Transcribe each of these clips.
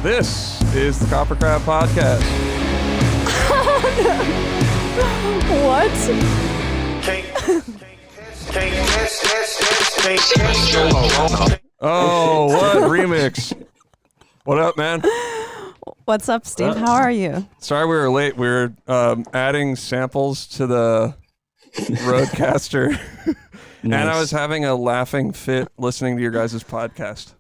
This is the KoperCrabb podcast. What? Oh, what remix? What up, man? What's up, Steve? How are you? Sorry we were late. We were adding samples to the Roadcaster. And I was having a laughing fit listening to your guys' podcast.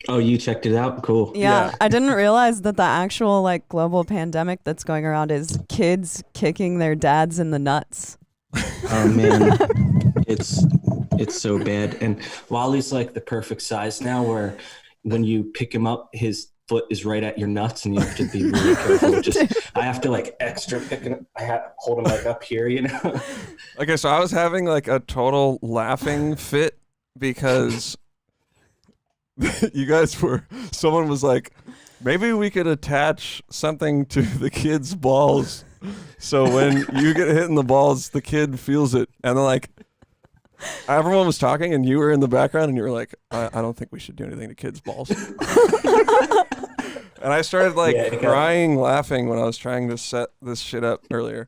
Oh, you checked it out? Cool. Yeah, I didn't realize that the actual global pandemic that's going around is kids kicking their dads in the nuts. Oh man, it's so bad. And Wally's like the perfect size now, where when you pick him up, his foot is right at your nuts, and you have to be really careful. I have to extra pick him. Hold him up here, you know. Okay, so I was having a total laughing fit because you guys someone was like, maybe we could attach something to the kid's balls so when you get hit in the balls, the kid feels it. And then everyone was talking and you were in the background and you were like, I don't think we should do anything to kids' balls. And I started crying, laughing when I was trying to set this shit up earlier.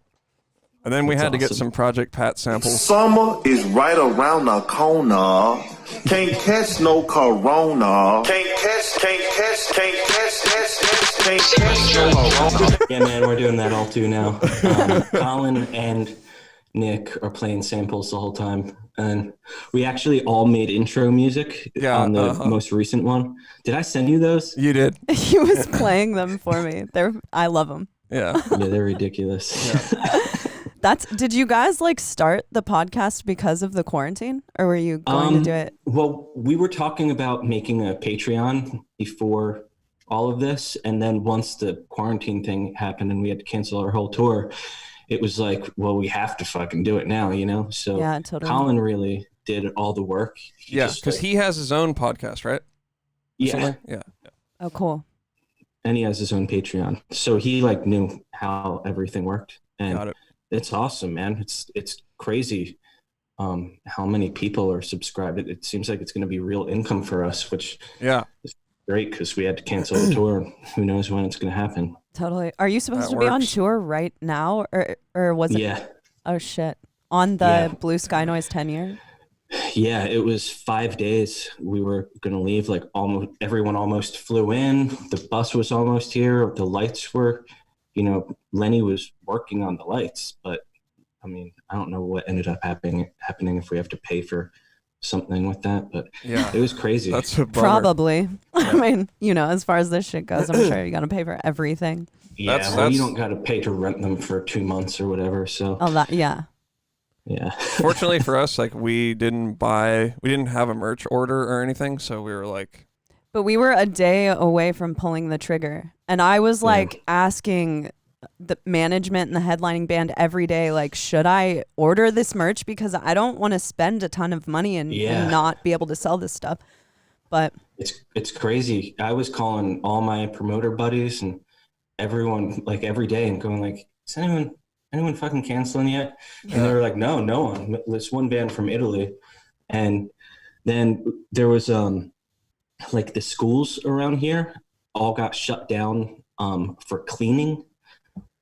And then we had to get some Project Pat samples. Summer is right around the corner. Can't catch no corona. Can't catch corona. Yeah, man, we're doing that all too now. Colin and Nick are playing samples the whole time. And we actually all made intro music on the most recent one. Did I send you those? You did. He was playing them for me. I love them. Yeah. Yeah, they're ridiculous. Yeah. Did you guys start the podcast because of the quarantine, or were you going to do it? Well, we were talking about making a Patreon before all of this. And then once the quarantine thing happened and we had to cancel our whole tour, it was well, we have to fucking do it now, you know? So yeah, totally. Colin really did all the work. Because he has his own podcast, right? Yeah. Yeah. Oh, cool. And he has his own Patreon. So he knew how everything worked. And Got it. It's awesome, man. It's crazy how many people are subscribed. It seems like it's going to be real income for us, which is great because we had to cancel the tour. And who knows when it's going to happen. Totally. Are you supposed to be on tour right now, or was it? Yeah. Oh shit! On the Blue Sky Noise 10 year. Yeah, it was 5 days. We were going to leave. Almost everyone almost flew in. The bus was almost here. The lights were. Lenny was working on the lights, but I don't know what ended up happening if we have to pay for something with that, but it was crazy. That's a bummer. Probably. I as far as this shit goes, I'm sure you got to pay for everything. Yeah, you don't got to pay to rent them for 2 months or whatever. So. Yeah. Fortunately for us, we didn't have a merch order or anything, so we were But we were a day away from pulling the trigger. And I was asking the management and the headlining band every day, should I order this merch? Because I don't want to spend a ton of money and not be able to sell this stuff. But it's crazy. I was calling all my promoter buddies and everyone every day and going is anyone fucking canceling yet? And they were no one. This one band from Italy. And then there was the schools around here all got shut down for cleaning.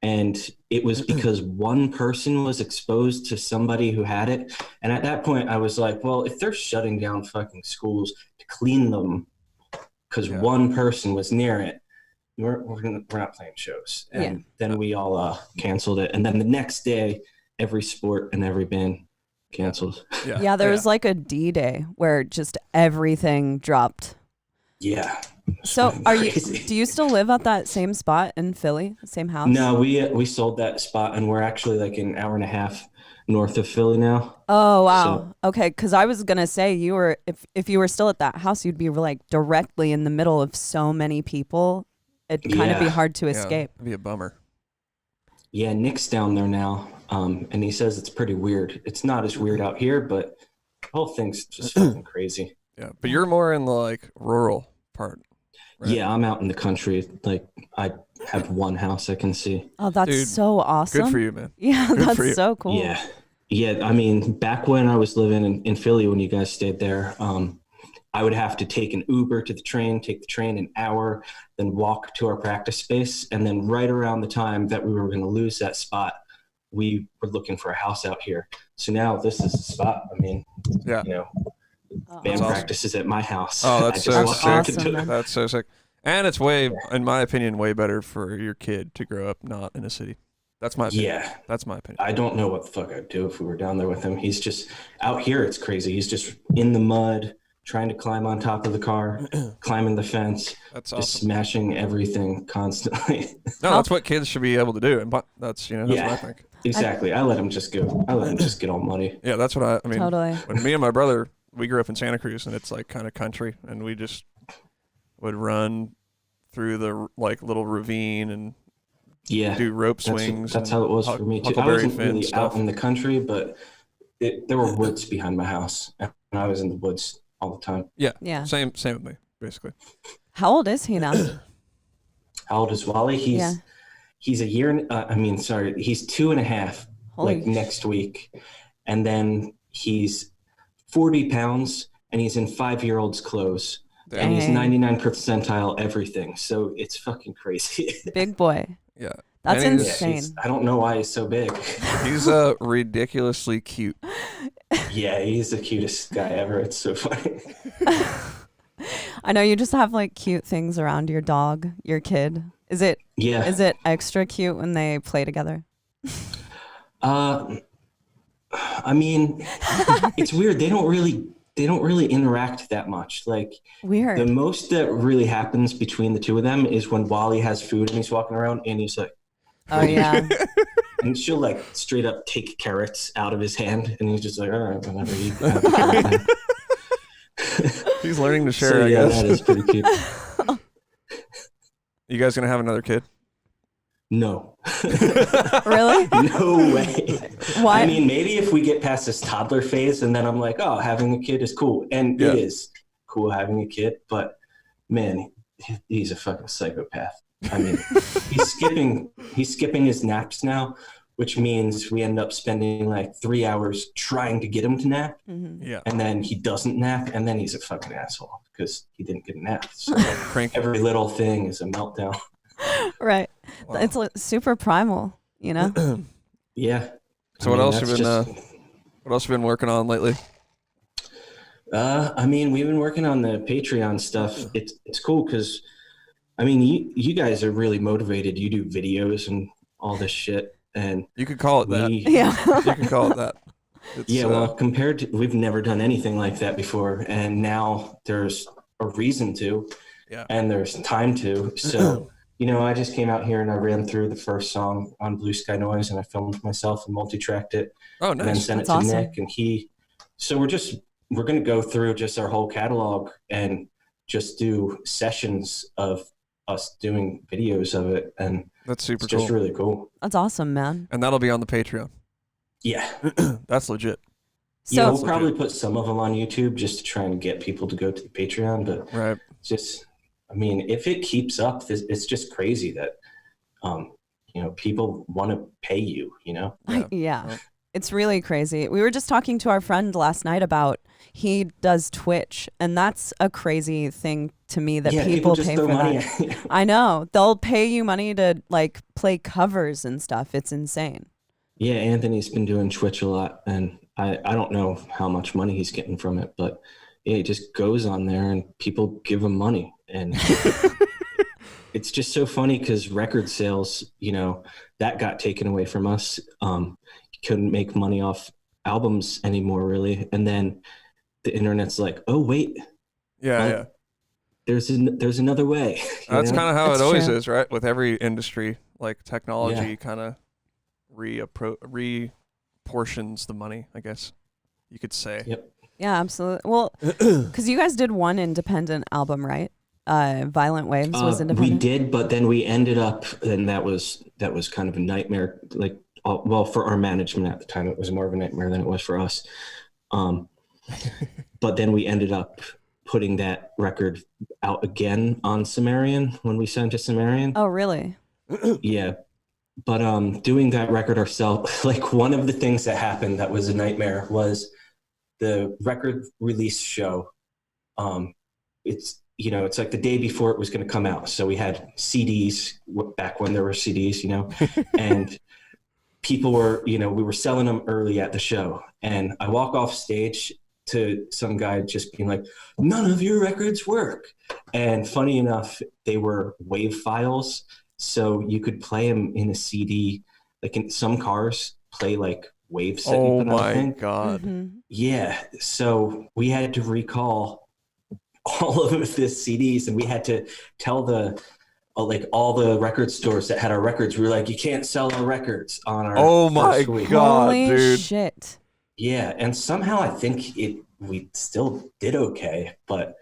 And it was because one person was exposed to somebody who had it. And at that point, I was well, if they're shutting down fucking schools to clean them because one person was near it, we're not playing shows. And then we all canceled it. And then the next day, every sport and every band canceled. Yeah, there was a D-Day where just everything dropped. Yeah. So do you still live at that same spot in Philly, the same house? No, we sold that spot and we're actually an hour and a half north of Philly now. Oh, wow. So, okay. Cause I was going to say if you were still at that house, you'd be directly in the middle of so many people. It'd kind of be hard to escape. It'd be a bummer. Yeah. Nick's down there now. And he says it's pretty weird. It's not as weird out here, but the whole thing's just fucking crazy. Yeah. But you're more in the rural part. Right. Yeah, I'm out in the country. I have one house I can see. Oh, that's so awesome. Good for you, man. Yeah, that's so cool. Yeah. Back when I was living in Philly, when you guys stayed there, I would have to take an Uber to the train, take the train an hour, then walk to our practice space. And then right around the time that we were going to lose that spot, we were looking for a house out here. So now this is the spot. I mean, Yeah. you know, Oh, band awesome. practice is at my house. Oh, that's so walked sick. out to Awesome, do it. man. That's so sick. And it's way, in my opinion, way better for your kid to grow up not in a city. That's my opinion. Yeah. That's my opinion. I don't know what the fuck I'd do if we were down there with him. He's just out here. It's crazy. He's just in the mud, trying to climb on top of the car, climbing the fence, That's just awesome. smashing everything constantly. No, that's what kids should be able to do. And that's, that's what I think. Exactly. I let him just go. I let him just get all muddy. Yeah, that's what I mean. Totally. When me and my brother, we grew up in Santa Cruz, and it's like kind of country, and we just would run through the like little ravine and Yeah. do rope swings. That's how it was for me too. I Huckleberry wasn't Finn really stuff. out in the country, but there were woods behind my house, and I was in the woods all the time. Yeah. Yeah. Same with me, basically. How old is he now? How old is Wally? He's a year. He's 2.5. Holy like next week, and then he's 40 pounds, and he's in 5-year-old's clothes, and he's Dang. 99 percentile everything. So it's fucking crazy. Big boy. Yeah. That's And he's- insane. I don't know why he's so big. He's ridiculously cute. Yeah, he's the cutest guy ever. It's so funny. I know you just have like cute things around your dog, your kid. Is it extra cute when they play together? I mean, it's weird. They don't really interact that much. Like Weird. the most that really happens between the two of them is when Wally has food and he's walking around and he's like, Oh yeah. and she'll like straight up take carrots out of his hand and he's just like, all right, whatever, you have the carrot now. He's learning to share, So, I yeah, guess. that is pretty cute. You guys gonna have another kid? No. Really? No way. Why? I mean, maybe if we get past this toddler phase and then I'm like, oh, having a kid is cool. And Yeah. it is cool having a kid, but man, he's a fucking psychopath. I mean, he's skipping his naps now, which means we end up spending like 3 hours trying to get him to nap. Mhm. Yeah. And then he doesn't nap, and then he's a fucking asshole because he didn't get a nap. So Cranky. every little thing is a meltdown. Right. Wow. It's like super primal, you know? Yeah. So what else you that's been what else you been working on lately? I mean, we've been working on the Patreon stuff. It's cool because, I mean, you guys are really motivated. You do videos and all this shit, and You could call it that. Yeah. You can call it that. It's, yeah. Well, compared to, we've never done anything like that before, and now there's a reason to, Yeah. and there's time to. So, I just came out here and I ran through the first song on Blue Sky Noise, and I filmed myself and multi-tracked it. oh, And then nice. sent That's it to awesome. Nick, and so we're going to go through just our whole catalog and just do sessions of us doing videos of it, and That's super it's just cool. really cool. That's awesome, man. And that'll be on the Patreon. Yeah. That's legit. So We'll probably put some of them on YouTube just to try and get people to go to the Patreon, but Right. it's just, I mean, if it keeps up, it's just crazy that people want to pay you, Yeah. yeah. It's really crazy. We were just talking to our friend last night about he does Twitch, and that's a crazy thing to me that yeah, people just pay throw for money that. at you. I know. They'll pay you money to like play covers and stuff. It's insane. Yeah, Anthony's been doing Twitch a lot, and I don't know how much money he's getting from it, but yeah, he just goes on there and people give him money. And it's just so funny because record sales, that got taken away from us. Couldn't make money off albums anymore, really. And then the internet's like, oh, wait, Yeah, Well, yeah. there's another way. That's kind of how That's it always true. is, right? With every industry, like technology kind of reportions the money, I guess you could say. Yep. Yeah, absolutely. Well, because you guys did one independent album, right? Violent Waves was We independent. did, but then we ended up, and that was kind of a nightmare. Like, well, for our management at the time, it was more of a nightmare than it was for us. But then we ended up putting that record out again on Sumerian when we signed to Sumerian. Oh, really? Yeah. But doing that record ourselves, like one of the things that happened that was a nightmare was the record release show it's, you know, it's like the day before it was going to come out. So we had CDs back when there were CDs, you know, and people were, you know, we were selling them early at the show. And I walk off stage to some guy just being like, none of your records work. And funny enough, they were WAV files. So you could play them in a CD, like in some cars play like WAV set. Oh my God. Mm-hmm. Yeah. So we had to recall all of the CDs, and we had to tell the, like all the record stores that had our records, we were like, you can't sell our records on our Oh my first week. God, Holy dude. shit. Yeah, and somehow I think we still did okay, but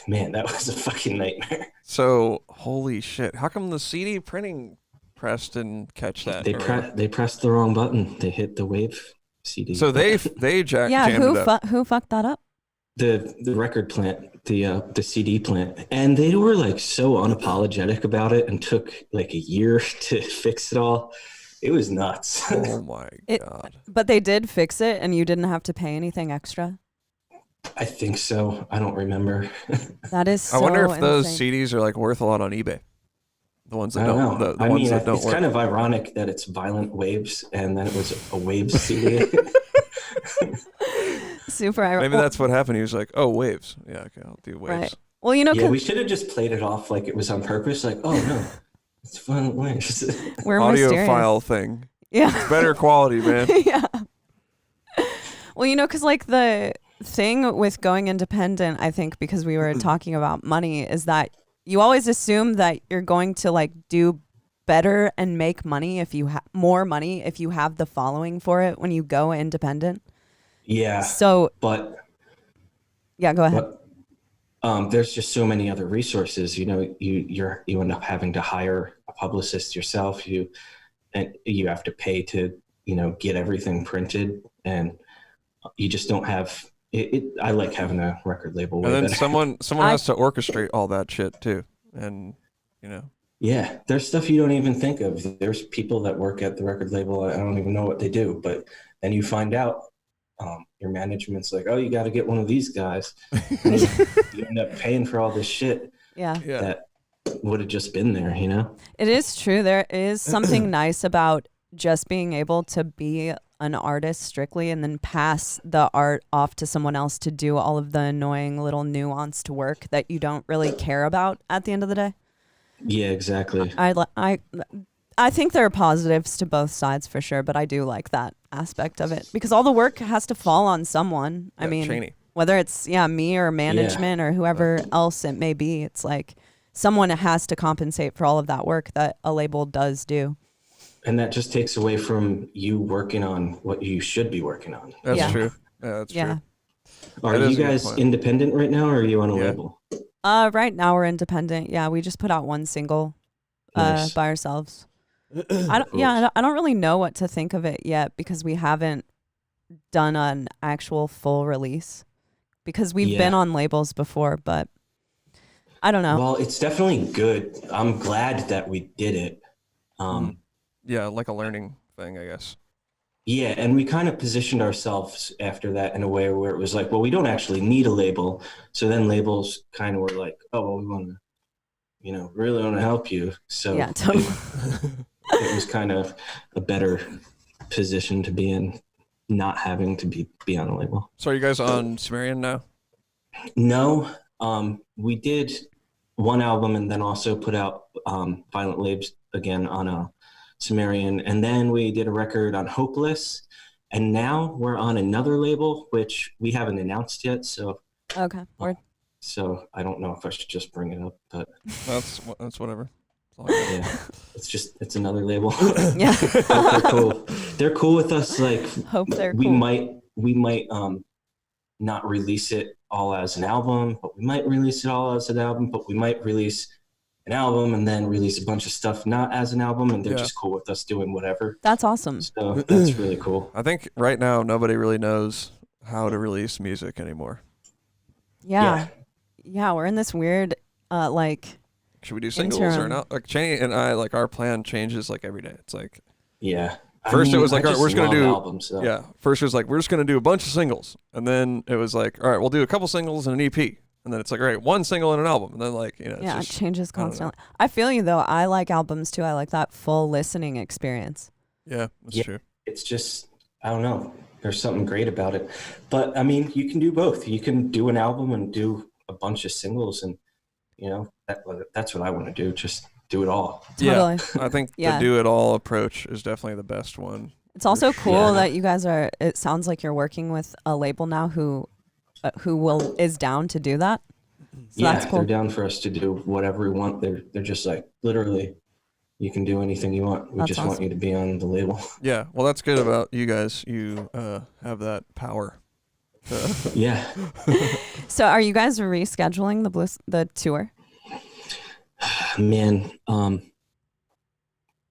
man, that was a fucking nightmare. So, holy shit. How come the CD printing press didn't catch that? They pressed the wrong button. They hit the WAV CD. So they Yeah, jammed it up. who fucked that up? The record plant, the CD plant, and they were like so unapologetic about it and took like a year to fix it all. It was nuts. Oh my God. But they did fix it, and you didn't have to pay anything extra. I think so. I don't remember. That is so I wonder if those insane. CDs are like worth a lot on eBay. The ones that I don't know. the ones that don't it's work. kind of ironic that it's Violent Waves and then it was a Waves CD. Super ironic. Maybe that's what happened. He was like, "Oh, waves. Yeah, okay, I'll do waves." Right. Well, you know, Yeah, we should have just played it off like it was on purpose. Like, oh no, it's Violent Waves. we're Audio mysterious. file thing. Yeah. Better quality, man. Yeah. Well, you know, because like the thing with going independent, I think because we were talking about money, is that you always assume that you're going to like do better and make money if you have more money if you have the following for it when you go independent. Yeah. So, but yeah, go ahead. there's just so many other resources. You know, you end up having to hire a publicist yourself. You have to pay to, you know, get everything printed, and you just don't have it. I like having a record label. And then better. someone has to orchestrate all that shit too, and you know. Yeah, there's stuff you don't even think of. There's people that work at the record label. I don't even know what they do, but then you find out your management's like, oh, you got to get one of these guys. And you end up paying for all this shit Yeah. that would have just been there, you know? It is true. There is something nice about just being able to be an artist strictly and then pass the art off to someone else to do all of the annoying little nuanced work that you don't really care about at the end of the day. Yeah, exactly. I think there are positives to both sides for sure, but I do like that aspect of it because all the work has to fall on someone. I mean, Chaney. whether it's me or management or whoever else it may be, it's like someone has to compensate for all of that work that a label does do. And that just takes away from you working on what you should be working on. That's true. Yeah, that's true. Are That you is a good guys point. independent right now, or are you on a label? Right now we're independent. Yeah, we just put out one single Nice. by ourselves. I don't really know what to think of it yet because we haven't done an actual full release because we've been on labels before, but I don't know. Well, it's definitely good. I'm glad that we did it. Yeah, like a learning thing, I guess. Yeah, and we kind of positioned ourselves after that in a way where it was like, well, we don't actually need a label. So then labels kind of were like, oh, well, we want to, you know, really want to help you. So Yeah, totally. it was kind of a better position to be in, not having to be on a label. So are you guys on Sumerian now? No, we did one album and then also put out Violent Waves again on a Sumerian, and then we did a record on Hopeless, and now we're on another label which we haven't announced yet. So Okay. so I don't know if I should just bring it up, but That's whatever. yeah, it's another label. Yeah. They're cool. They're cool with us. Like Hope they're we cool. might not release it all as an album, but we might release it all as an album, but we might release an album and then release a bunch of stuff not as an album, and they're just cool with us doing whatever. That's awesome. So that's really cool. I think right now nobody really knows how to release music anymore. Yeah. Yeah, we're in this weird like Should we do singles or not? Like Chaney and I, like our plan changes like every day. It's like Yeah. First, it was like, all right, we're just going to do albums. So. Yeah. First, it was like, we're just going to do a bunch of singles. And then it was like, all right, we'll do a couple singles and an EP. And then it's like, all right, one single and an album. And then, like, you know, yeah, just, it changes constantly. I feel you, though. I like albums, too. I like that full listening experience. Yeah, that's true. It's just, I don't know. There's something great about it. But, I mean, you can do both. You can do an album and do a bunch of singles. And, you know, that's what I want to do. Just do it all. Totally. Yeah, I think the do it all approach is definitely the best one. It's also cool that you guys are, it sounds like you're working with a label now who is down to do that. So yeah, that's cool. They're down for us to do whatever we want. They're just like, literally, you can do anything you want. We just want you to be on the label. Yeah, well, that's good about you guys. You have that power. Yeah. So are you guys rescheduling the tour? Man,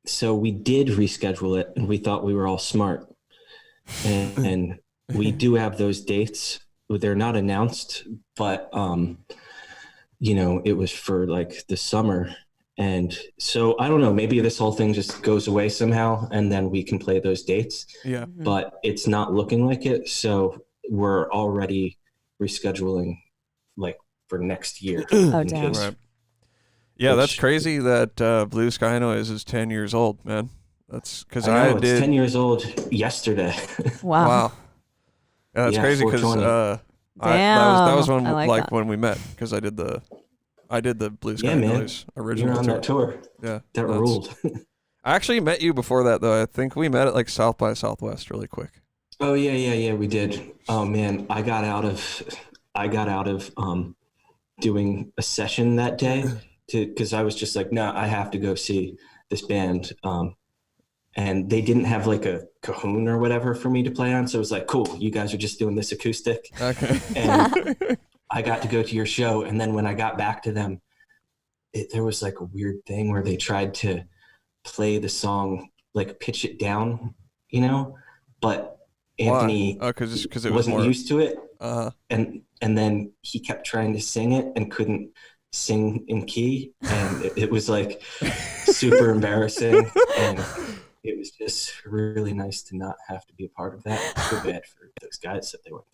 so we did reschedule it, and we thought we were all smart. And we do have those dates. They're not announced, but you know, it was for like the summer. And so I don't know, maybe this whole thing just goes away somehow and then we can play those dates. Yeah. But it's not looking like it. So we're already rescheduling like for next year. Oh, damn. Right. Yeah, that's crazy that Blue Sky Noise is 10 years old, man. That's because I did. It's 10 years old yesterday. Wow. Yeah, that's crazy because that was when when we met, because I did the Blue Sky Noise original You're on that tour. Yeah, that ruled. I actually met you before that though. I think we met at like South by Southwest really quick. Oh yeah, we did. Oh man, I got out of doing a session that day because I was just like, no, I have to go see this band. And they didn't have like a cajon or whatever for me to play on. So it was like, cool, you guys are just doing this acoustic. Okay. And I got to go to your show. And then when I got back to them, there was like a weird thing where they tried to play the song, like pitch it down, you know, but Anthony because it wasn't used to it. Uh-huh. And then he kept trying to sing it and couldn't sing in key. And it was like super embarrassing. And it was just really nice to not have to be a part of that. I feel bad for those guys that they were.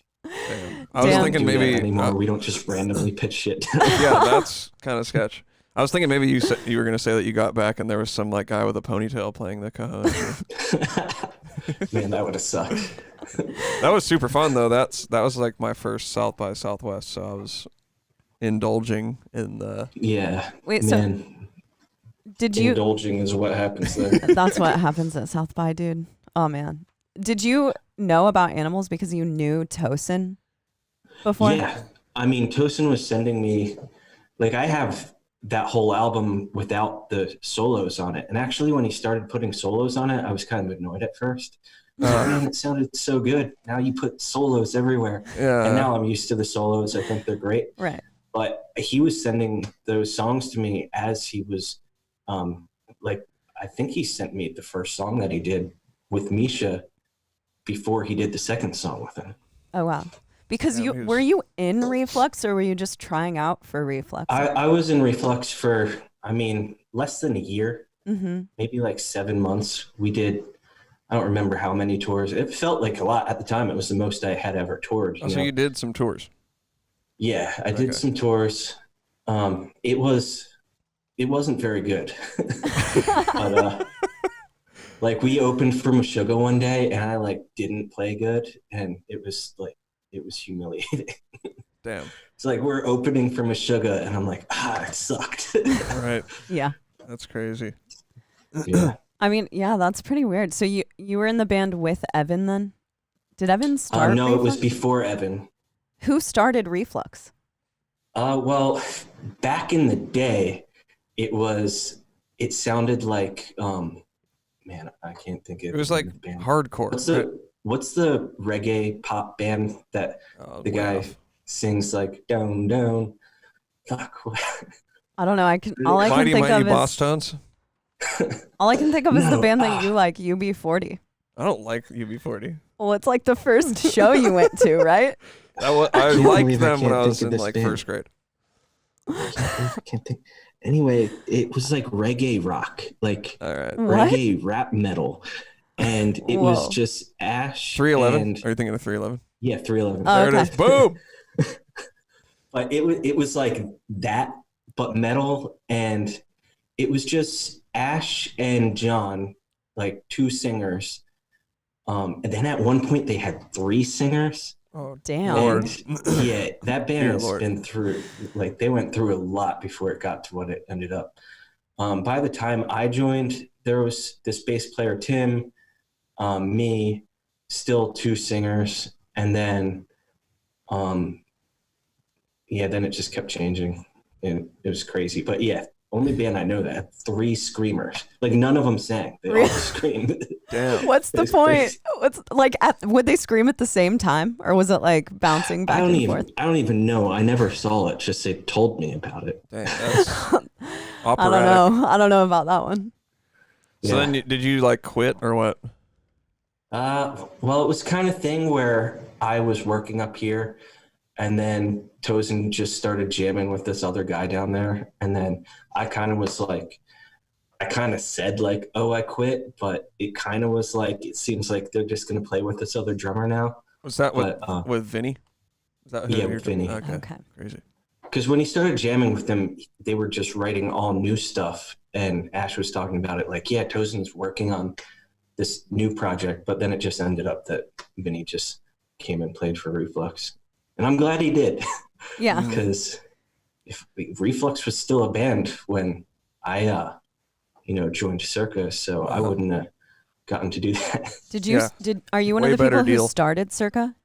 I was thinking maybe anymore. We don't just randomly pitch shit. Yeah, that's kind of sketch. I was thinking maybe you were going to say that you got back and there was some like guy with a ponytail playing the cajon. Man, that would have sucked. That was super fun though. That was like my first South by Southwest, so I was indulging in the. Yeah. Wait, man. so did you? Indulging is what happens there. That's what happens at South by, dude. Oh man, did you know about Animals because you knew Tosin before? Yeah, I mean, Tosin was sending me, like, I have that whole album without the solos on it. And actually, when he started putting solos on it, I was kind of annoyed at first. Man, it sounded so good. Now you put solos everywhere. Yeah. And now I'm used to the solos. I think they're great. Right. But he was sending those songs to me as he was, like, I think he sent me the first song that he did with Misha before he did the second song with him. Oh, wow. Because were you in Reflux or were you just trying out for Reflux? I was in Reflux for, I mean, less than a year, maybe like 7 months. We did, I don't remember how many tours. It felt like a lot at the time. It was the most I had ever toured. So you did some tours? Yeah, I did some tours. It wasn't very good. But, like, we opened for Meshuggah one day and I like didn't play good, and it was humiliating. Damn. It's like we're opening for Meshuggah and I'm like, it sucked. Right. Yeah. That's crazy. Yeah. I mean, yeah, that's pretty weird. So you were in the band with Evan then? Did Evan start No, Reflux? it was before Evan. Who started Reflux? Well, back in the day, it sounded like, man, I can't think of it. It was like hardcore. What's the reggae pop band that the guy sings like down, down? Fuck. I don't know. All I can think of Boss Tones? All I can think of is the band that you like, UB40. I don't like UB40. Well, it's like the first show you went to, right? I liked them when I was in like first grade. I can't think. Anyway, it was like reggae rock, like all right. reggae rap metal. and it Whoa. was just Ash 311? and Are you thinking of 311? yeah, 311. Oh, There it okay. is. Boom. But it was like that, but metal, and it was just Ash and John, like 2 singers. And then at one point they had 3 singers. Oh, Damn. Lord. And yeah, that band Dear has Lord. been through, like, they went through a lot before it got to what it ended up. By the time I joined, there was this bass player, Tim, me, still 2 singers, and then, then it just kept changing, and it was crazy. But yeah, only band I know that had 3 screamers. Like, none of them sang; they all screamed. Damn. What's the It's point? crazy. What's like? Would they scream at the same time, or was it like bouncing back and forth? I don't even know. I never saw it. Just they told me about it. Dang, that's operatic. I don't know. I don't know about that one. So then, did you like quit or what? Well, it was kind of thing where I was working up here, and then Tozen just started jamming with this other guy down there, and then I kind of was like, I kind of said like, oh, I quit, but it kind of was like, it seems like they're just gonna play with this other drummer now. Was that with Vinny? Is that who Yeah, you're with Vinny. Okay. Crazy. Because when he started jamming with them, they were just writing all new stuff, and Ash was talking about it like, yeah, Tozen's working on this new project, but then it just ended up that Vinny just came and played for Reflux, and I'm glad he did. Yeah. Because if Reflux was still a band when I joined Circa, so I wouldn't have gotten to do that. Are you one Way of the people better deal. who started Circa?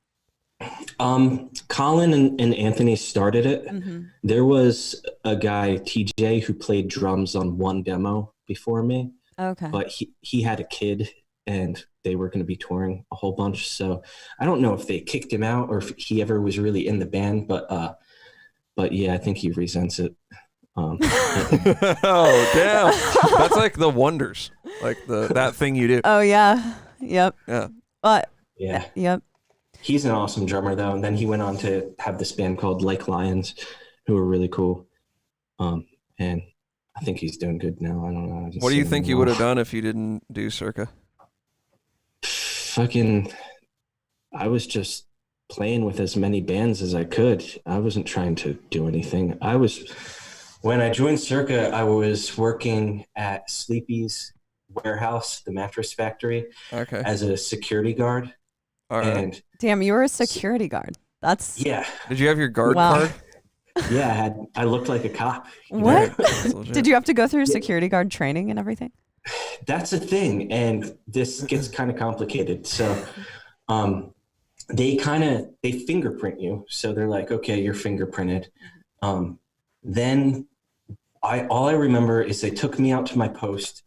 Colin and Anthony started it. Mm-hmm. There was a guy, TJ, who played drums on one demo before me, Okay. but he had a kid and they were going to be touring a whole bunch. So I don't know if they kicked him out or if he ever was really in the band, but yeah, I think he resents it. Oh, damn. That's like the Wonders, like that thing you do. Oh yeah. Yep. Yeah. But Yeah. yep. He's an awesome drummer though. And then he went on to have this band called Like Lions, who are really cool. And I think he's doing good now. I don't know. What do you think you would have done if you didn't do Circa? Fucking, I was just playing with as many bands as I could. I wasn't trying to do anything. When I joined Circa, I was working at Sleepy's warehouse, the mattress factory, Okay. as a security guard. All right. And Damn, you were a security guard. That's yeah, Did you have your guard Wow. card? yeah, I looked like a cop. what? That's legit. Did you have to go through security guard training and everything? That's a thing, and this gets kind of complicated. So, they fingerprint you. So they're like, okay, you're fingerprinted. Then all I remember is they took me out to my post,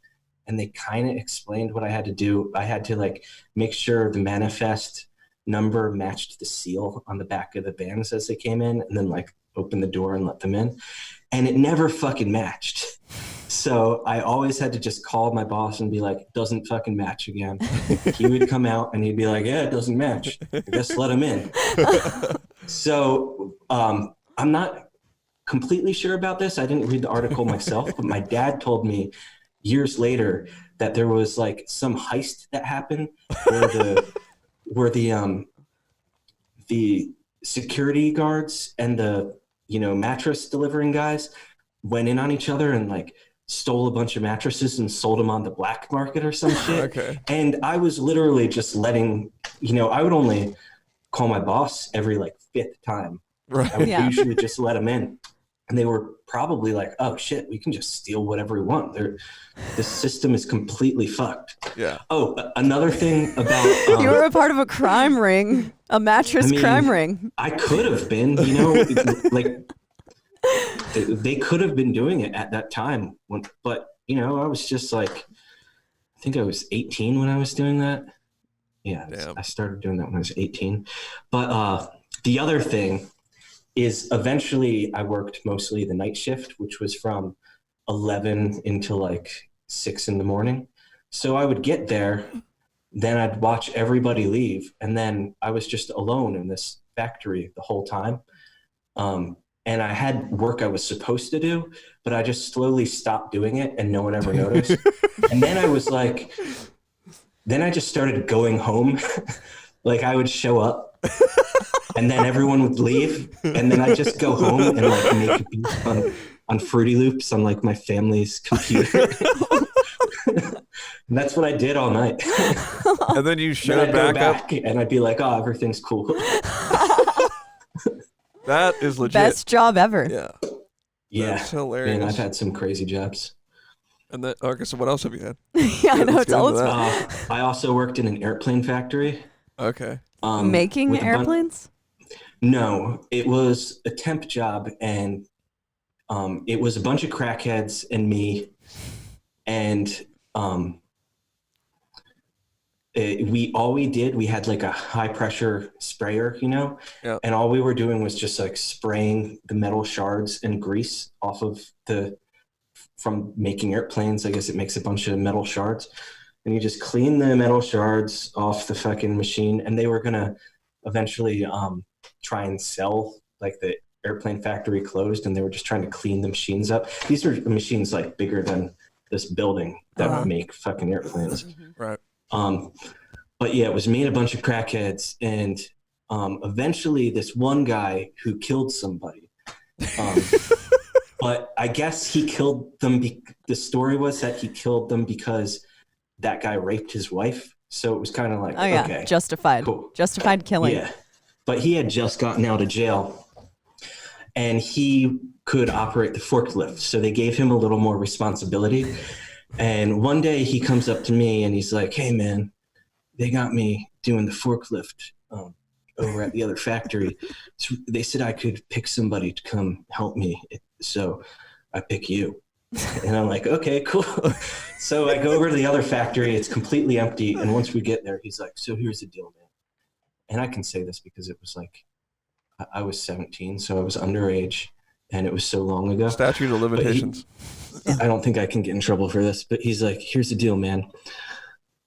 and they kind of explained what I had to do. I had to like make sure the manifest number matched the seal on the back of the bands as they came in, and then like open the door and let them in. And it never fucking matched. So I always had to just call my boss and be like, it doesn't fucking match again. He would come out and he'd be like, yeah, it doesn't match. I guess let him in. So I'm not completely sure about this. I didn't read the article myself, but my dad told me years later that there was like some heist that happened where the security guards and the mattress delivering guys went in on each other and like stole a bunch of mattresses and sold them on the black market or some shit. Okay. And I was literally just letting, I would only call my boss every like 5th time. Right. I would Yeah. usually just let them in. And they were probably like, oh shit, we can just steal whatever we want. The system is completely fucked. Yeah. Oh, another thing about... You were a part of a crime ring, a mattress crime ring. I could have been, like they could have been doing it at that time. But, I was just like, I think I was 18 when I was doing that. Yeah, Damn. I started doing that when I was 18. But the other thing is eventually I worked mostly the night shift, which was from 11 until like 6 in the morning. So I would get there, then I'd watch everybody leave, and then I was just alone in this factory the whole time. And I had work I was supposed to do, but I just slowly stopped doing it and no one ever noticed. And then I was like, then I just started going home. Like I would show up and then everyone would leave. And then I just go home and like make a beat on Fruity Loops on like my family's computer. And that's what I did all night. And then you showed back up. And I'd be like, oh, everything's cool. That is legit. Best job ever. Yeah. Yeah. That's hilarious. Man, I've had some crazy jobs. And then, okay, so what else have you had? Yeah, I know. Let's get Tell into us. that. I also worked in an airplane factory. Okay. Making with airplanes? No, it was a temp job, and it was a bunch of crackheads and me, and we had like a high pressure sprayer, you know, and all we were doing was just like spraying the metal shards and grease off of from making airplanes. I guess it makes a bunch of metal shards, and you just clean the metal shards off the fucking machine. And they were gonna eventually try and sell, like the airplane factory closed, and they were just trying to clean the machines up. These are machines like bigger than this building that make fucking airplanes. Right. But yeah, it was me and a bunch of crackheads, and eventually this one guy who killed somebody. But I guess he killed them. The story was that he killed them because that guy raped his wife. So it was kind of like, okay, justified, cool. Justified killing. Yeah, but he had just gotten out of jail, and he could operate the forklift. So they gave him a little more responsibility. And one day he comes up to me and he's like, "Hey man, they got me doing the forklift over at the other factory. So they said I could pick somebody to come help me. So I pick you." And I'm like, okay, cool. So I go over to the other factory. It's completely empty. And once we get there, he's like, "So here's the deal, man." And I can say this because it was like, I was 17, so I was underage, and it was so long ago. Statute of limitations. I don't think I can get in trouble for this, but he's like, "Here's the deal, man.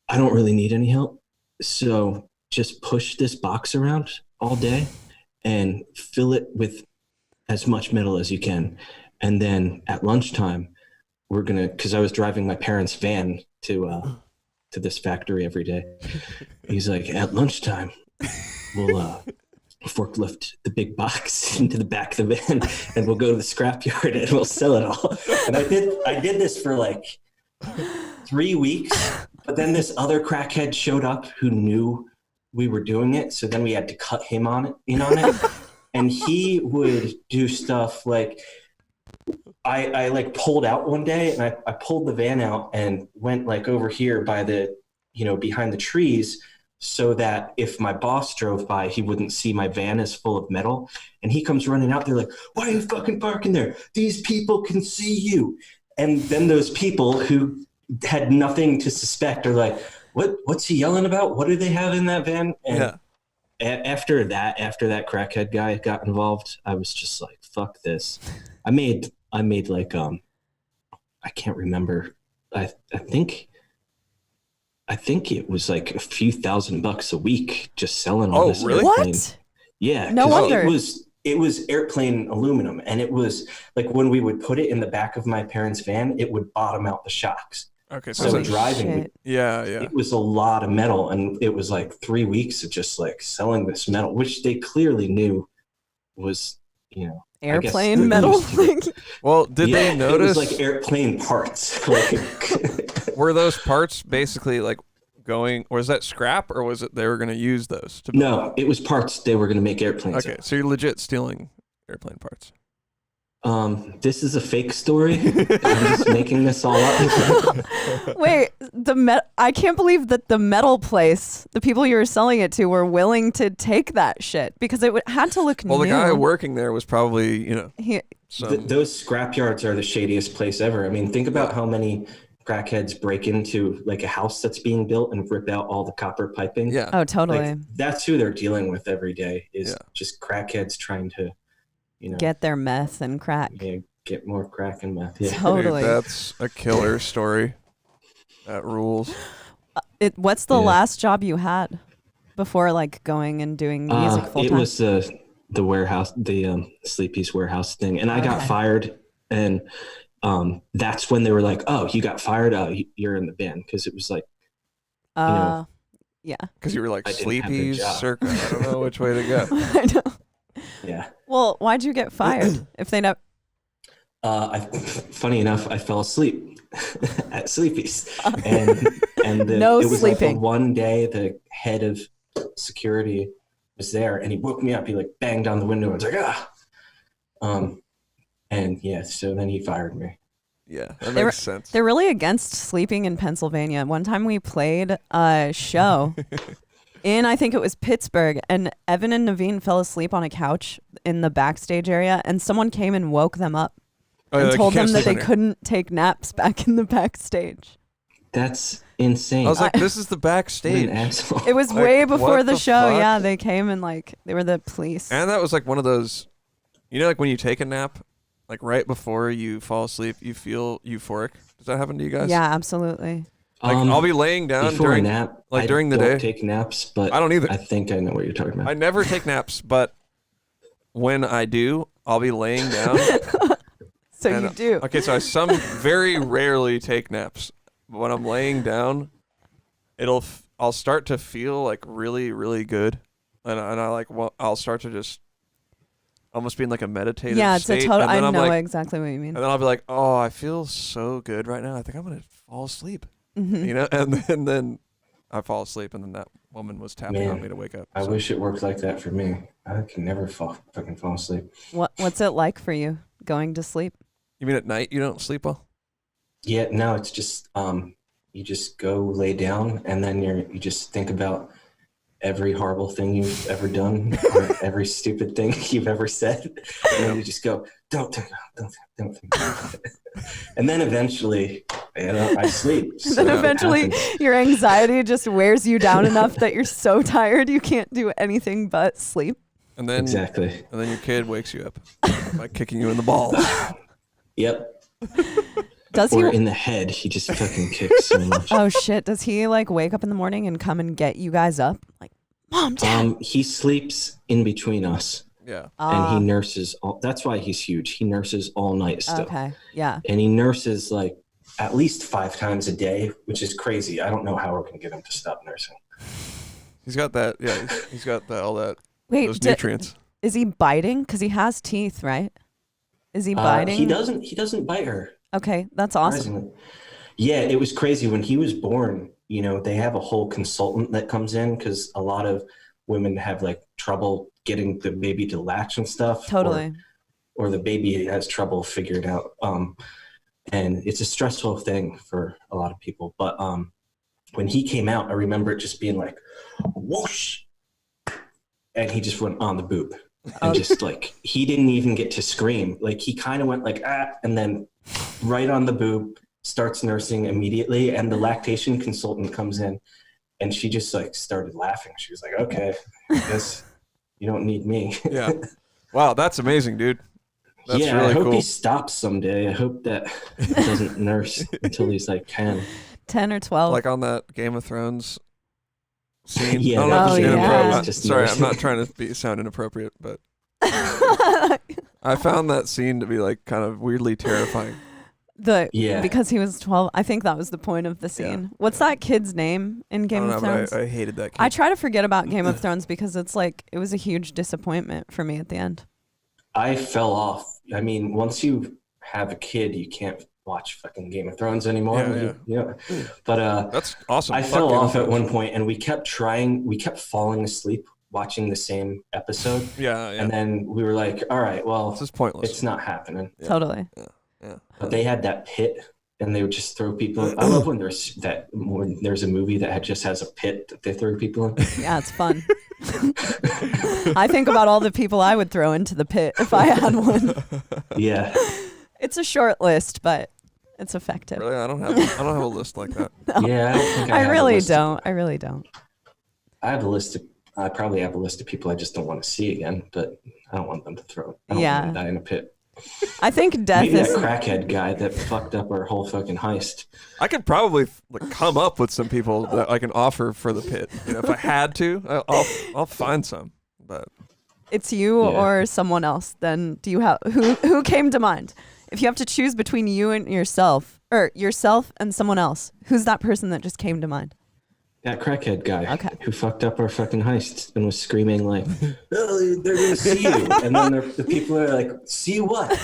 I don't really need any help. So just push this box around all day and fill it with as much metal as you can. And then at lunchtime, we're going to," because I was driving my parents' van to this factory every day. He's like, "At lunchtime, we'll forklift the big box into the back of the van, and we'll go to the scrapyard and we'll sell it all." And I did this for like 3 weeks, but then this other crackhead showed up who knew we were doing it. So then we had to cut him on it. And he would do stuff like, I like pulled out one day, and I pulled the van out and went like over here by the, behind the trees, so that if my boss drove by, he wouldn't see my van is full of metal. And he comes running out there like, "Why are you fucking parking there? These people can see you." And then those people who had nothing to suspect are like, what's he yelling about? What do they have in that van? And after that crackhead guy got involved, I was just like, fuck this. I made like, I can't remember. I think it was like a few $1,000 a week just selling all this. Really? Airplane. What? Yeah. No wonder. It was airplane aluminum, and it was like when we would put it in the back of my parents' van, it would bottom out the shocks. Okay. So driving, it was a lot of metal, and it was like 3 weeks of just like selling this metal, which they clearly knew was, airplane metal. Well, did they notice? It was like airplane parts. Were those parts basically like going, or is that scrap, or was it they were going to use those to build? No, it was parts they were going to make airplanes. Okay, so you're legit stealing airplane parts. This is a fake story. I'm just making this all up. Wait, I can't believe that the metal place, the people you were selling it to, were willing to take that shit, because it had to look new. Well, the guy working there was probably, Those scrapyards are the shadiest place ever. I mean, think about how many crackheads break into like a house that's being built and rip out all the copper piping. Yeah. Oh, totally. Like, that's who they're dealing with every day, is just crackheads trying to, get their meth and crack. Yeah, get more crack and meth. Yeah. Totally. Dude, that's a killer story. That rules. What's the last job you had before like going and doing music full time? It was the warehouse, the Sleepy's warehouse thing, and I got fired, and that's when they were like, "Oh, you got fired? Oh, you're in the band," because it was like Yeah. Because you were like I didn't have a sleepy, job. circa. I don't know which way to go. I know. Yeah. Well, why'd you get fired if they never? Funny enough, I fell asleep at Sleepy's, and No it was sleeping. like the one day the head of security was there, and he woke me up. He like banged on the window and was like, and yeah, so then he fired me. Yeah, that makes sense. They're really against sleeping in Pennsylvania. One time we played a show in, I think it was Pittsburgh, and Evan and Navene fell asleep on a couch in the backstage area, and someone came and woke them up and like, told you can't them that sleep they in here. couldn't take naps back in the backstage. That's insane. I was like, this is the What backstage. an asshole. It was Like, way before what the the show. fuck? Yeah, they came and like they were the police. And that was like one of those, like when you take a nap, like right before you fall asleep, you feel euphoric. Does that happen to you guys? Yeah, absolutely. Like I'll be laying down before during a nap. like I during the don't day. take naps, but I don't either. I think I know what you're talking about. I never take naps, but when I do, I'll be laying down. So and- you do. Okay, so I very rarely take naps. But when I'm laying down, I'll start to feel like really, really good, and I like I'll start to just almost be in like a meditative Yeah, it's state. a total. and I then I'm know like, exactly what you mean. and then I'll be like, oh, I feel so good right now. I think I'm gonna fall asleep. Mhm. And then I fall asleep, and then that woman was tapping on Man, me to wake up. I so. wish it worked like that for me. I can never fucking fall asleep. What's it like for you going to sleep? You mean at night you don't sleep well? Yeah, no, it's just you just go lay down, and then you just think about every horrible thing you've ever done, or every stupid thing you've ever said, and then you just go, don't think about it. And then eventually, I sleep. So Then it eventually happens. your anxiety just wears you down enough that you're so tired you can't do anything but sleep. And then Exactly. And then your kid wakes you up by kicking you in the balls. Yep. Does Or he? in the head, he just fucking kicks so much. Oh shit! Does he like wake up in the morning and come and get you guys up? Like, Mom, Dad. He sleeps in between us, Yeah. and he nurses. That's why he's huge. He nurses all night still. Okay. Yeah. And he nurses like at least 5 times a day, which is crazy. I don't know how we're going to get him to stop nursing. He's got that. Yeah. He's got all that. Wait. Those nutrients. Is he biting? Because he has teeth, right? Is he biting? He doesn't bite her. Okay, that's awesome. Surprisingly. Yeah, it was crazy when he was born. They have a whole consultant that comes in because a lot of women have like trouble getting the baby to latch and stuff. Totally. Or the baby has trouble figuring out. And it's a stressful thing for a lot of people. But when he came out, I remember it just being like, whoosh. And he just went on the boob. And just like, he didn't even get to scream. Like he kind of went like, and then right on the boob, starts nursing immediately. And the lactation consultant comes in and she just like started laughing. She was like, okay, I guess you don't need me. Yeah. Wow, that's amazing, dude. That's yeah, really I hope cool. he stops someday. I hope that he doesn't nurse until he's like 10. 10 or 12. Like on that Game of Thrones scene. Yeah, I don't know if Oh, it's yeah. inappropriate. Just Sorry, I'm nursing. not trying to sound inappropriate, but I found that scene to be like kind of weirdly terrifying. Yeah. Because he was 12. I think that was the point of the scene. What's that kid's name in I Game don't of know, Thrones? but I hated that kid. I try to forget about Game of Thrones because it's like it was a huge disappointment for me at the end. I fell off. I mean, once you have a kid, you can't watch fucking Game of Thrones anymore. Yeah. But That's awesome. I Fuck fell Game of off at Thrones. one point, and we kept falling asleep watching the same episode. Yeah. And then we were like, all right, well, This is pointless. it's not happening. Yeah. Totally. Yeah. But they had that pit, and they would just throw people. I love when there's a movie that just has a pit that they throw people in. Yeah, it's fun. I think about all the people I would throw into the pit if I had one. Yeah. It's a short list, but it's effective. Really, I don't have a list like that. Yeah, I don't think I I have a really list. don't. I really don't. I probably have a list of people I just don't want to see again, but I don't want them to throw. I don't Yeah. want them to die in a pit. I think death Maybe that is. crackhead guy that fucked up our whole fucking heist. I could probably like come up with some people that I can offer for the pit. If I had to, I'll find some. But It's you Yeah. or someone else. Then do you have who came to mind? If you have to choose between you and yourself, or yourself and someone else, who's that person that just came to mind? That crackhead guy Okay. who fucked up our fucking heist and was screaming like, "Oh, they're gonna see you," and then the people are like, "See what?"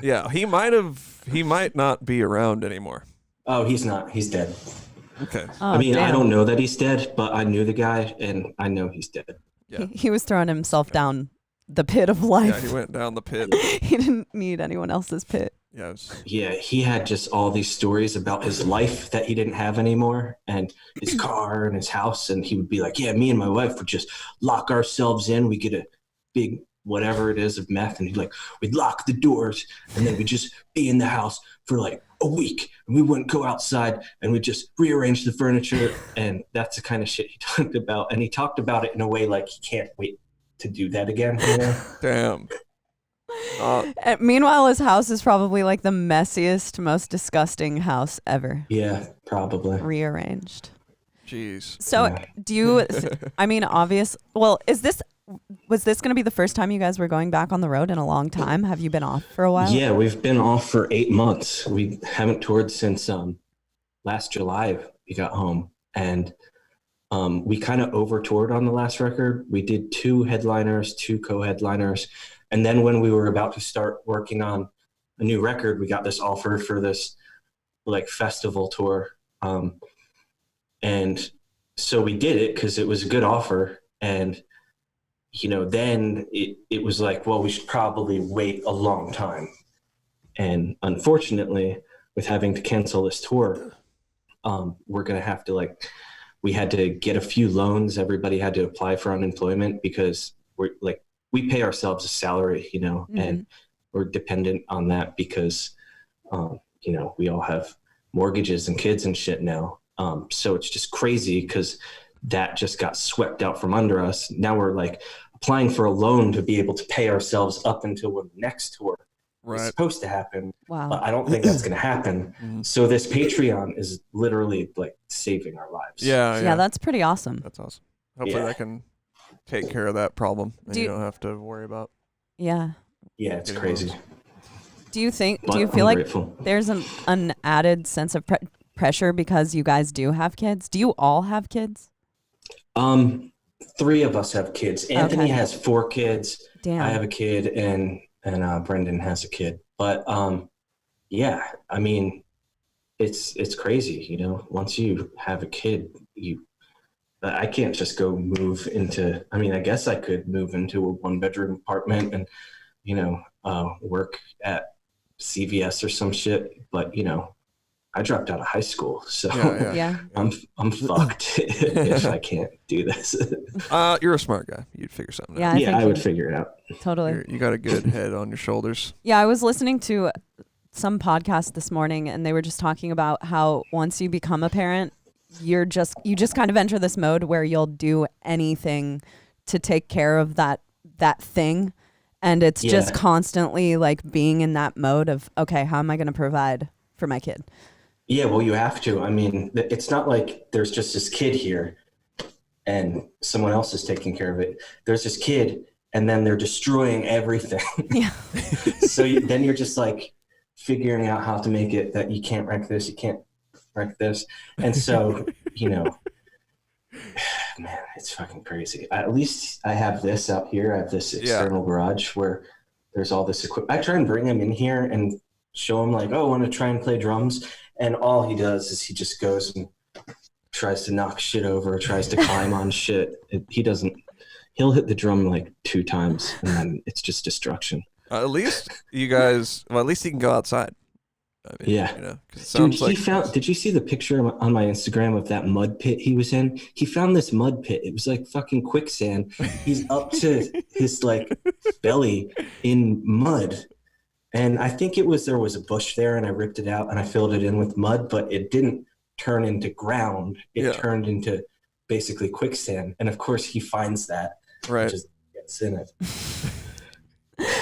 Yeah, he might not be around anymore. Oh, he's not. He's dead. Okay. Oh, I mean, I damn. don't know that he's dead, but I knew the guy, and I know he's dead. Yeah. He was throwing himself down the pit of Yeah, life. he went down the pit. He didn't need anyone else's pit. Yeah. Yeah, he had just all these stories about his life that he didn't have anymore, and his car and his house, and he would be like, "Yeah, me and my wife would just lock ourselves in. We get a big whatever it is of meth, and he'd like, we'd lock the doors, and then we'd just be in the house for like a week, and we wouldn't go outside, and we'd just rearrange the furniture." And that's the kind of shit he talked about, and he talked about it in a way like he can't wait to do that again. You know? Damn. And meanwhile, his house is probably like the messiest, most disgusting house ever. Yeah, probably. Rearranged. Jeez. So Yeah. do you, I mean, was this going to be the first time you guys were going back on the road in a long time? Have you been off for a while? Yeah, we've been off for 8 months. We haven't toured since last July. We got home, and we kind of over toured on the last record. We did 2 headliners, 2 co-headliners, and then when we were about to start working on a new record, we got this offer for this like festival tour, and so we did it because it was a good offer. And then it was like, well, we should probably wait a long time. And unfortunately, with having to cancel this tour, we're going to have to we had to get a few loans. Everybody had to apply for unemployment because we pay ourselves a salary, Mm-hmm. and we're dependent on that because, we all have mortgages and kids and shit now. So it's just crazy because that just got swept out from under us. Now we're like applying for a loan to be able to pay ourselves up until when the next tour is supposed to happen. Wow. But I don't think that's going to happen. Mhm. So this Patreon is literally like saving our lives. Yeah. That's pretty awesome. That's awesome. Hopefully Yeah. that can take care of that problem and Do you you- don't have to worry about. Yeah. Yeah, it's Getting crazy. loans. Do you But feel I'm like grateful. there's an added sense of pressure because you guys do have kids? Do you all have kids? 3 of us have kids. Anthony Okay. has 4 kids. Damn. I have a kid, and Brendan has a kid. But yeah, I mean, it's crazy, Once you have a kid, I can't just go move into. I mean, I guess I could move into a 1-bedroom apartment and work at CVS or some shit. But I dropped out of high school, so Yeah. Yeah. I'm fucked if I can't do this. You're a smart guy. You'd figure something Yeah. out. Yeah, think I would you- figure it out. Totally. You got a good head on your shoulders. Yeah, I was listening to some podcast this morning, and they were just talking about how once you become a parent, you just kind of enter this mode where you'll do anything to take care of that thing, and it's just Yeah. constantly like being in that mode of, okay, how am I going to provide for my kid? Yeah, well, you have to. I mean, it's not like there's just this kid here and someone else is taking care of it. There's this kid, and then they're destroying everything. Yeah. So then you're just like figuring out how to make it that you can't wreck this, you can't wreck this. And so, man, it's fucking crazy. At least I have this out here. I have this external garage where there's all this equipment. I try and bring him in here and show him like, oh, I want to try and play drums. And all he does is he just goes and tries to knock shit over, tries to climb on shit. He'll hit the drum like 2 times and then it's just destruction. At least you guys, at least he can go outside. I mean, Yeah. 'cause it Dude, sounds did you see the picture on my Instagram of that mud pit he was in? He found this mud pit. It was like fucking quicksand. He's up to his like belly in mud. And I think there was a bush there and I ripped it out and I filled it in with mud, but it didn't turn into ground. It turned into basically quicksand. And of course he finds that. right. And just gets in it.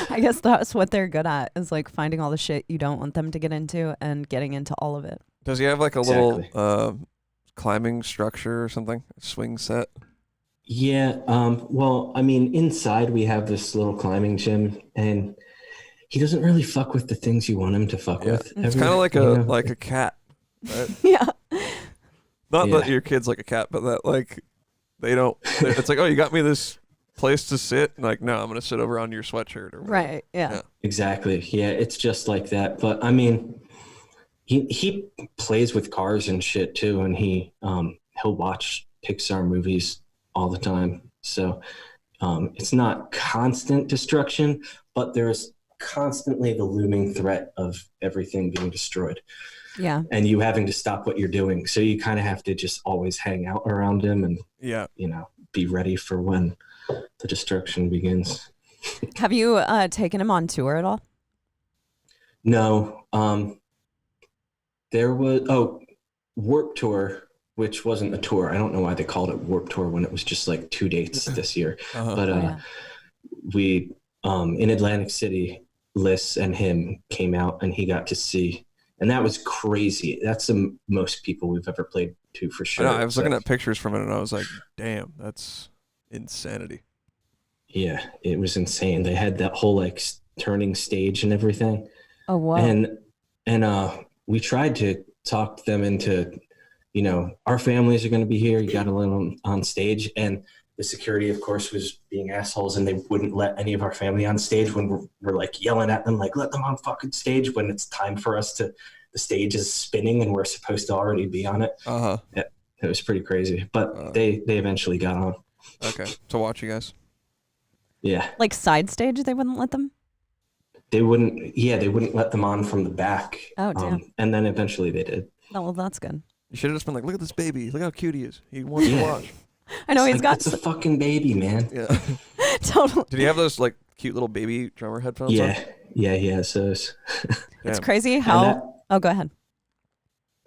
I guess that's what they're good at, is like finding all the shit you don't want them to get into and getting into all of it. Does he have like a Exactly. little climbing structure or something? A swing set? Yeah. Well, I mean, inside we have this little climbing gym and he doesn't really fuck with the things you want him to fuck with. It's kind of like a cat. Right? Yeah. Not that your kid's like a cat, but that like they don't. It's like, oh, you got me this place to sit. And like, no, I'm gonna sit over on your sweatshirt or whatever. Right. Yeah. Exactly. Yeah, it's just like that. But I mean, he plays with cars and shit too, and he'll watch Pixar movies all the time. So it's not constant destruction, but there's constantly the looming threat of everything being destroyed. Yeah. And you having to stop what you're doing. So you kind of have to just always hang out around him and, be ready for when the destruction begins. Have you taken him on tour at all? No. There was, Warped Tour, which wasn't a tour. I don't know why they called it Warped Tour when it was just like 2 dates this year. But we, in Atlantic City, Liz and him came out and he got to see, and that was crazy. That's the most people we've ever played to for sure. I was looking at pictures from it and I was like, damn, that's insanity. Yeah, it was insane. They had that whole like turning stage and everything. Oh, wow. And we tried to talk them into, our families are going to be here. You got to let them on stage. And the security, of course, was being assholes, and they wouldn't let any of our family on stage when we're like yelling at them, like, let them on fucking stage when it's time for us to, the stage is spinning and we're supposed to already be on it. It was pretty crazy, but they eventually got on. Okay. To watch you guys. Yeah. Like side stage, they wouldn't let them? They wouldn't let them on from the back. Oh, damn. And then eventually they did. Oh, well, that's good. You should have just been like, look at this baby. Look how cute he is. He wants to watch. I know it's a fucking baby, man. Yeah. Totally. Did he have those like cute little baby drummer headphones? Yeah. Yeah, he has those. It's crazy how. Oh, go ahead.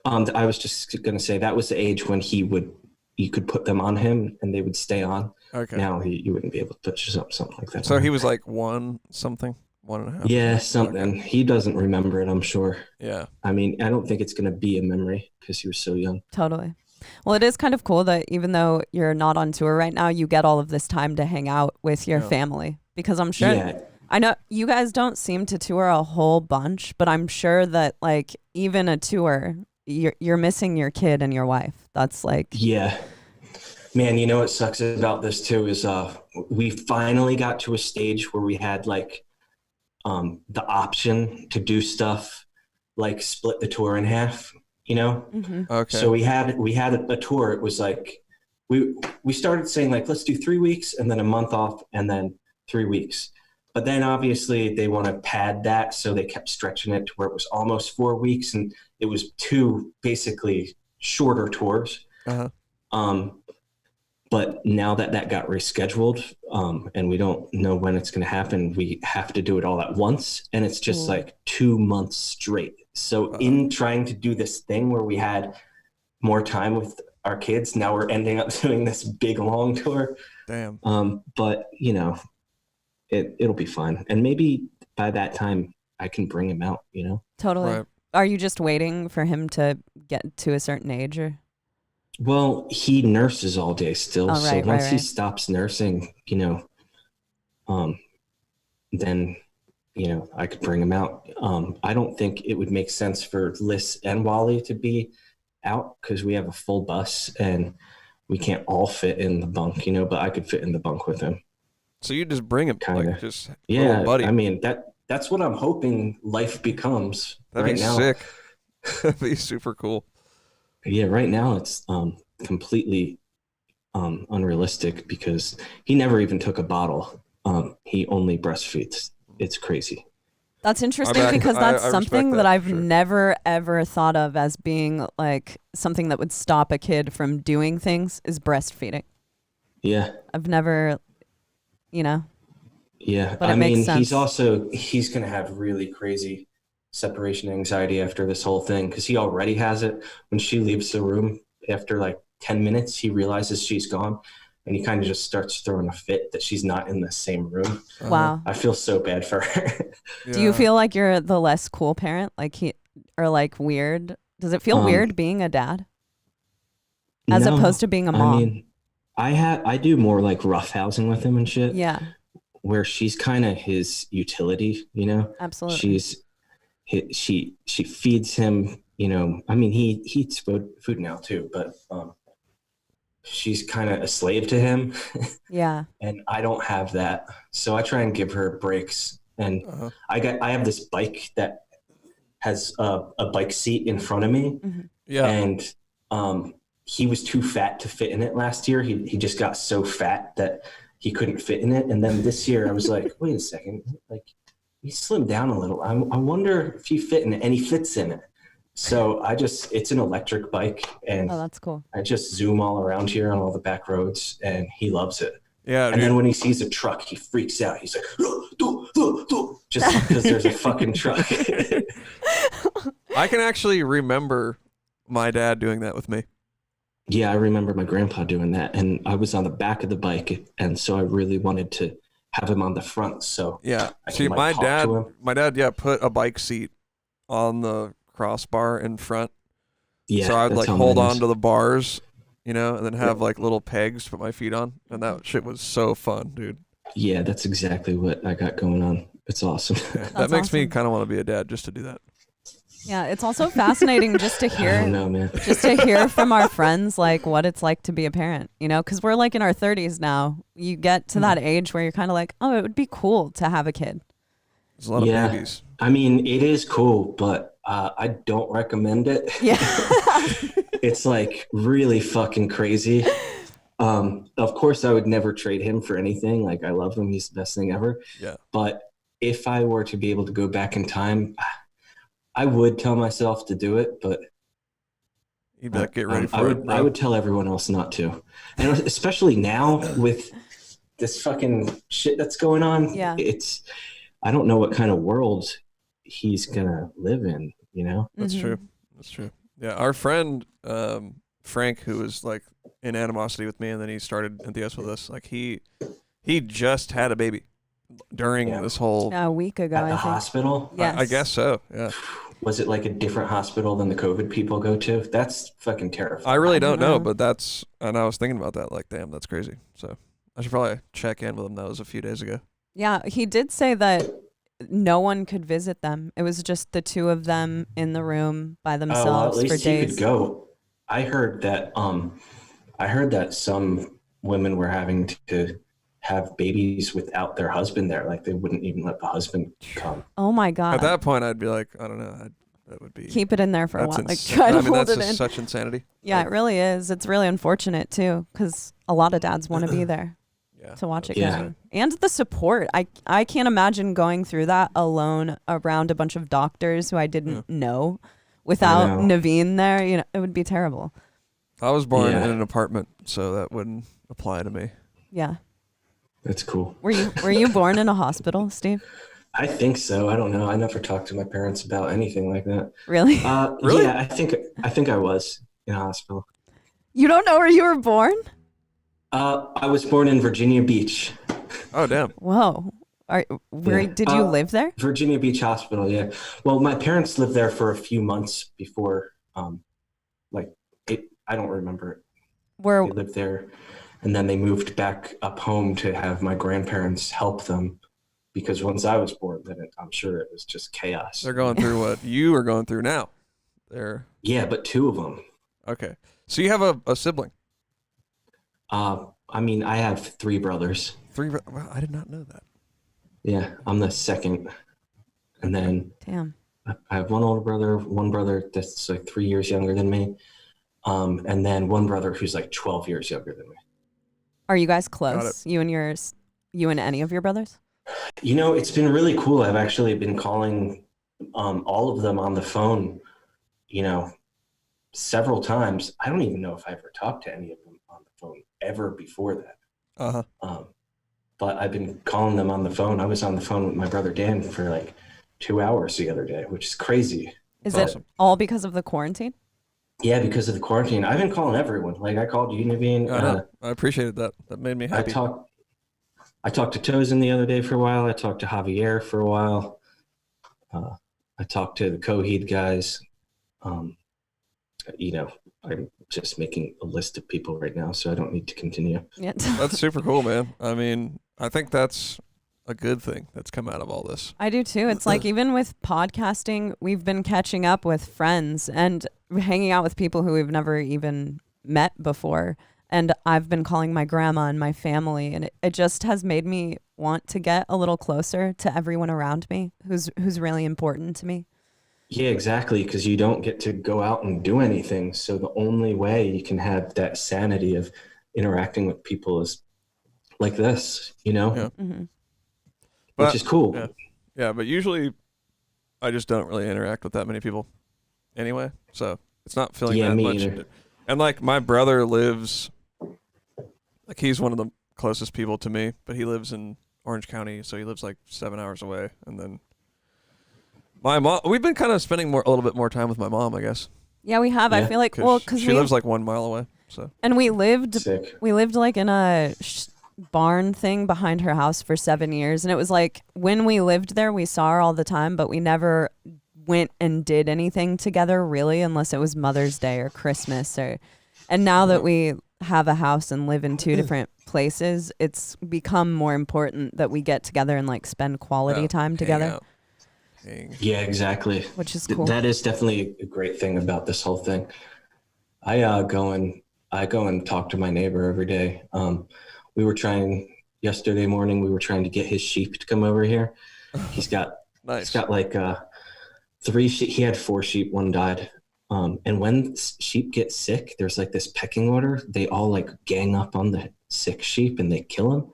I was just gonna say that was the age when you could put them on him and they would stay on. Okay. Now you wouldn't be able to put something like that. So he was like 1.5. Yeah, something. Okay. He doesn't remember it, I'm sure. Yeah. I mean, I don't think it's gonna be a memory because he was so young. Totally. Well, it is kind of cool that even though you're not on tour right now, you get all of this time to hang out with your family, because I'm sure, I know you guys don't seem to tour a whole bunch, but I'm sure that like even a tour, you're missing your kid and your wife. That's like, yeah, man, you know what sucks about this too is we finally got to a stage where we had like the option to do stuff like split the tour in half. Okay. So we had a tour. It was like we started saying like, let's do 3 weeks and then a month off and then 3 weeks. But then obviously they want to pad that, so they kept stretching it to where it was almost 4 weeks, and it was 2 basically shorter tours. But now that got rescheduled, and we don't know when it's going to happen, we have to do it all at once, and it's just like 2 months straight. So in trying to do this thing where we had more time with our kids, now we're ending up doing this big long tour. Damn. But it'll be fun, and maybe by that time I can bring him out. Totally. Right. Are you just waiting for him to get to a certain age, or? Well, he nurses all day still. Oh, right, so once he stops nursing, then, I could bring him out. I don't think it would make sense for Liz and Wally to be out because we have a full bus and we can't all fit in the bunk, but I could fit in the bunk with him. So you just bring him, Kinda. like just Yeah, buddy. I mean, that's what I'm hoping life becomes. That'd be now. sick. That'd be super cool. Yeah, right now it's completely unrealistic because he never even took a bottle. He only breastfeeds. It's crazy. That's interesting because that's I something that I've sure. never ever thought of as being like something that would stop a kid from doing things is breastfeeding. Yeah. I've never, Yeah. But it makes sense. He's going to have really crazy separation anxiety after this whole thing because he already has it. When she leaves the room after like 10 minutes, he realizes she's gone and he kind of just starts throwing a fit that she's not in the same room. Wow. I feel so bad for her. Yeah. Do you feel like you're the less cool parent? Or like weird? Does it feel weird being a dad? As opposed to being a mom? I mean, I do more like roughhousing with him and shit. Yeah. Where she's kind of his utility, Absolutely. she feeds him, I mean, he eats food now too, but she's kind of a slave to him. Yeah. And I don't have that. So I try and give her breaks. And I have this bike that has a bike seat in front of me. Mm-hmm. Yeah. And he was too fat to fit in it last year. He just got so fat that he couldn't fit in it. And then this year I was like, wait a second, like he slimmed down a little. I wonder if you fit in it, and he fits in it. So it's an electric bike, and Oh, that's cool. I just zoom all around here on all the back roads, and he loves it. Yeah. And then when he sees a truck, he freaks out. He's like, just because there's a fucking truck. I can actually remember my dad doing that with me. Yeah, I remember my grandpa doing that, and I was on the back of the bike, and so I really wanted to have him on the front. So Yeah. I See, can, like, talk to him. my dad, put a bike seat on the crossbar in front. Yeah, So I'd that's like how hold mine on is. to the bars, and then have like little pegs to put my feet on. And that shit was so fun, dude. Yeah, that's exactly what I got going on. It's awesome. Yeah, that That's makes me awesome. kind of want to be a dad just to do that. Yeah, it's also fascinating just to I hear don't know, man. just to hear from our friends like what it's like to be a parent, because we're like in our 30s now. You get to that age where you're kind of like, oh, it would be cool to have a kid. There's a lot of babies. I mean, it is cool, but I don't recommend it. Yeah. It's like really fucking crazy. Of course, I would never trade him for anything. Like, I love him. He's the best thing ever. Yeah. But if I were to be able to go back in time, I would tell myself to do it, but You'd be like, get ready for it. Bro. I would tell everyone else not to. And especially now with this fucking shit that's going on. Yeah. I don't know what kind of world he's gonna live in, That's Mm-hmm. true. That's true. Yeah, our friend Frank, who was like in animosity with me, and then he started NTS with us. Like he just had a baby during this whole. A week ago, At I the think. hospital? Yes. I guess so. Yeah. Was it like a different hospital than the COVID people go to? That's fucking terrifying. I really don't know, know. but and I was thinking about that. Like, damn, that's crazy. So I should probably check in with him. That was a few days ago. Yeah, he did say that no one could visit them. It was just the two of them in the room by themselves at least for he days. could go. I heard that some women were having to have babies without their husband there. Like, they wouldn't even let the husband come. Oh my god. At that point, I'd be like, I don't know. That would be. Keep it in there for a that's while. Like insane. try to I mean, hold that's it just in. such insanity. Yeah, Like, it really is. It's really unfortunate too, because a lot of dads want to be there yeah. to watch it Yeah. going. And the support. I can't imagine going through that alone around a bunch of doctors who I didn't know without know. Navene there. It would be terrible. I was born Yeah. in an apartment, so that wouldn't apply to me. Yeah. That's cool. Were you born in a hospital, Steve? I think so. I don't know. I never talked to my parents about anything like that. Really? Really? Yeah, I think I was in a hospital. You don't know where you were born? I was born in Virginia Beach. Oh, damn. Whoa. Did you live there? Virginia Beach Hospital, yeah. Well, my parents lived there for a few months before, I don't remember it. Where They lived there, and then they moved back up home to have my grandparents help them, because once I was born, then I'm sure it was just chaos. They're going through what you are going through now. Yeah, but two of them. Okay. So you have a sibling. I mean, I have three brothers. Well, I did not know that. Yeah, I'm the second. And then Damn. I have one older brother, one brother that's like 3 years younger than me. And then one brother who's like 12 years younger than me. Are you guys close? You and any of your brothers? It's been really cool. I've actually been calling all of them on the phone, several times. I don't even know if I ever talked to any of them on the phone ever before that. Uh-huh. But I've been calling them on the phone. I was on the phone with my brother Dan for like 2 hours the other day, which is crazy. Is Awesome. it all because of the quarantine? Yeah, because of the quarantine. I've been calling everyone. Like, I called you, Navene. I appreciated that. That made me happy. I talked to Tozen the other day for a while. I talked to Javier for a while. I talked to the Coheed guys. I'm just making a list of people right now, so I don't need to continue. Yeah. That's super cool, man. I mean, I think that's a good thing that's come out of all this. I do too. It's like even with podcasting, we've been catching up with friends and hanging out with people who we've never even met before. And I've been calling my grandma and my family, and it just has made me want to get a little closer to everyone around me who's really important to me. Yeah, exactly. Because you don't get to go out and do anything. So the only way you can have that sanity of interacting with people is like this, you know, Mm-hmm. which is cool. Yeah, but usually I just don't really interact with that many people anyway. So it's not feeling that me much. either. And like my brother lives, like he's one of the closest people to me, but he lives in Orange County. So he lives like 7 hours away. And then my mom, we've been kind of spending a little bit more time with my mom, I guess. Yeah, we have. I feel like, because she lives like 1 mile away. So and we lived Sick. like in a barn thing behind her house for 7 years, and it was like when we lived there, we saw her all the time, but we never went and did anything together really, unless it was Mother's Day or Christmas and now that we have a house and live in two different places, it's become more important that we get together and like spend quality time together. Yeah, exactly. Which is cool. That is definitely a great thing about this whole thing. I go and talk to my neighbor every day. Yesterday morning, we were trying to get his sheep to come over here. He's got like 3 sheep. He had 4 sheep, one died. And when sheep get sick, there's like this pecking order. They all like gang up on the sick sheep and they kill him.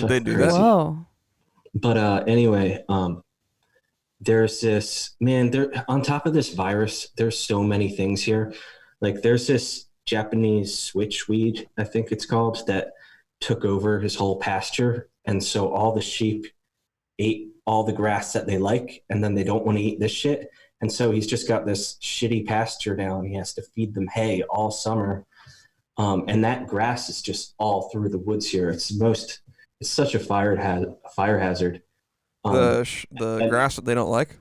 They do that? Whoa. But anyway, there's this, man, on top of this virus, there's so many things here. Like there's this Japanese switchweed, I think it's called, that took over his whole pasture. And so all the sheep ate all the grass that they like, and then they don't want to eat this shit. And so he's just got this shitty pasture now, and he has to feed them hay all summer. And that grass is just all through the woods here. It's such a fire hazard. The grass that they don't like?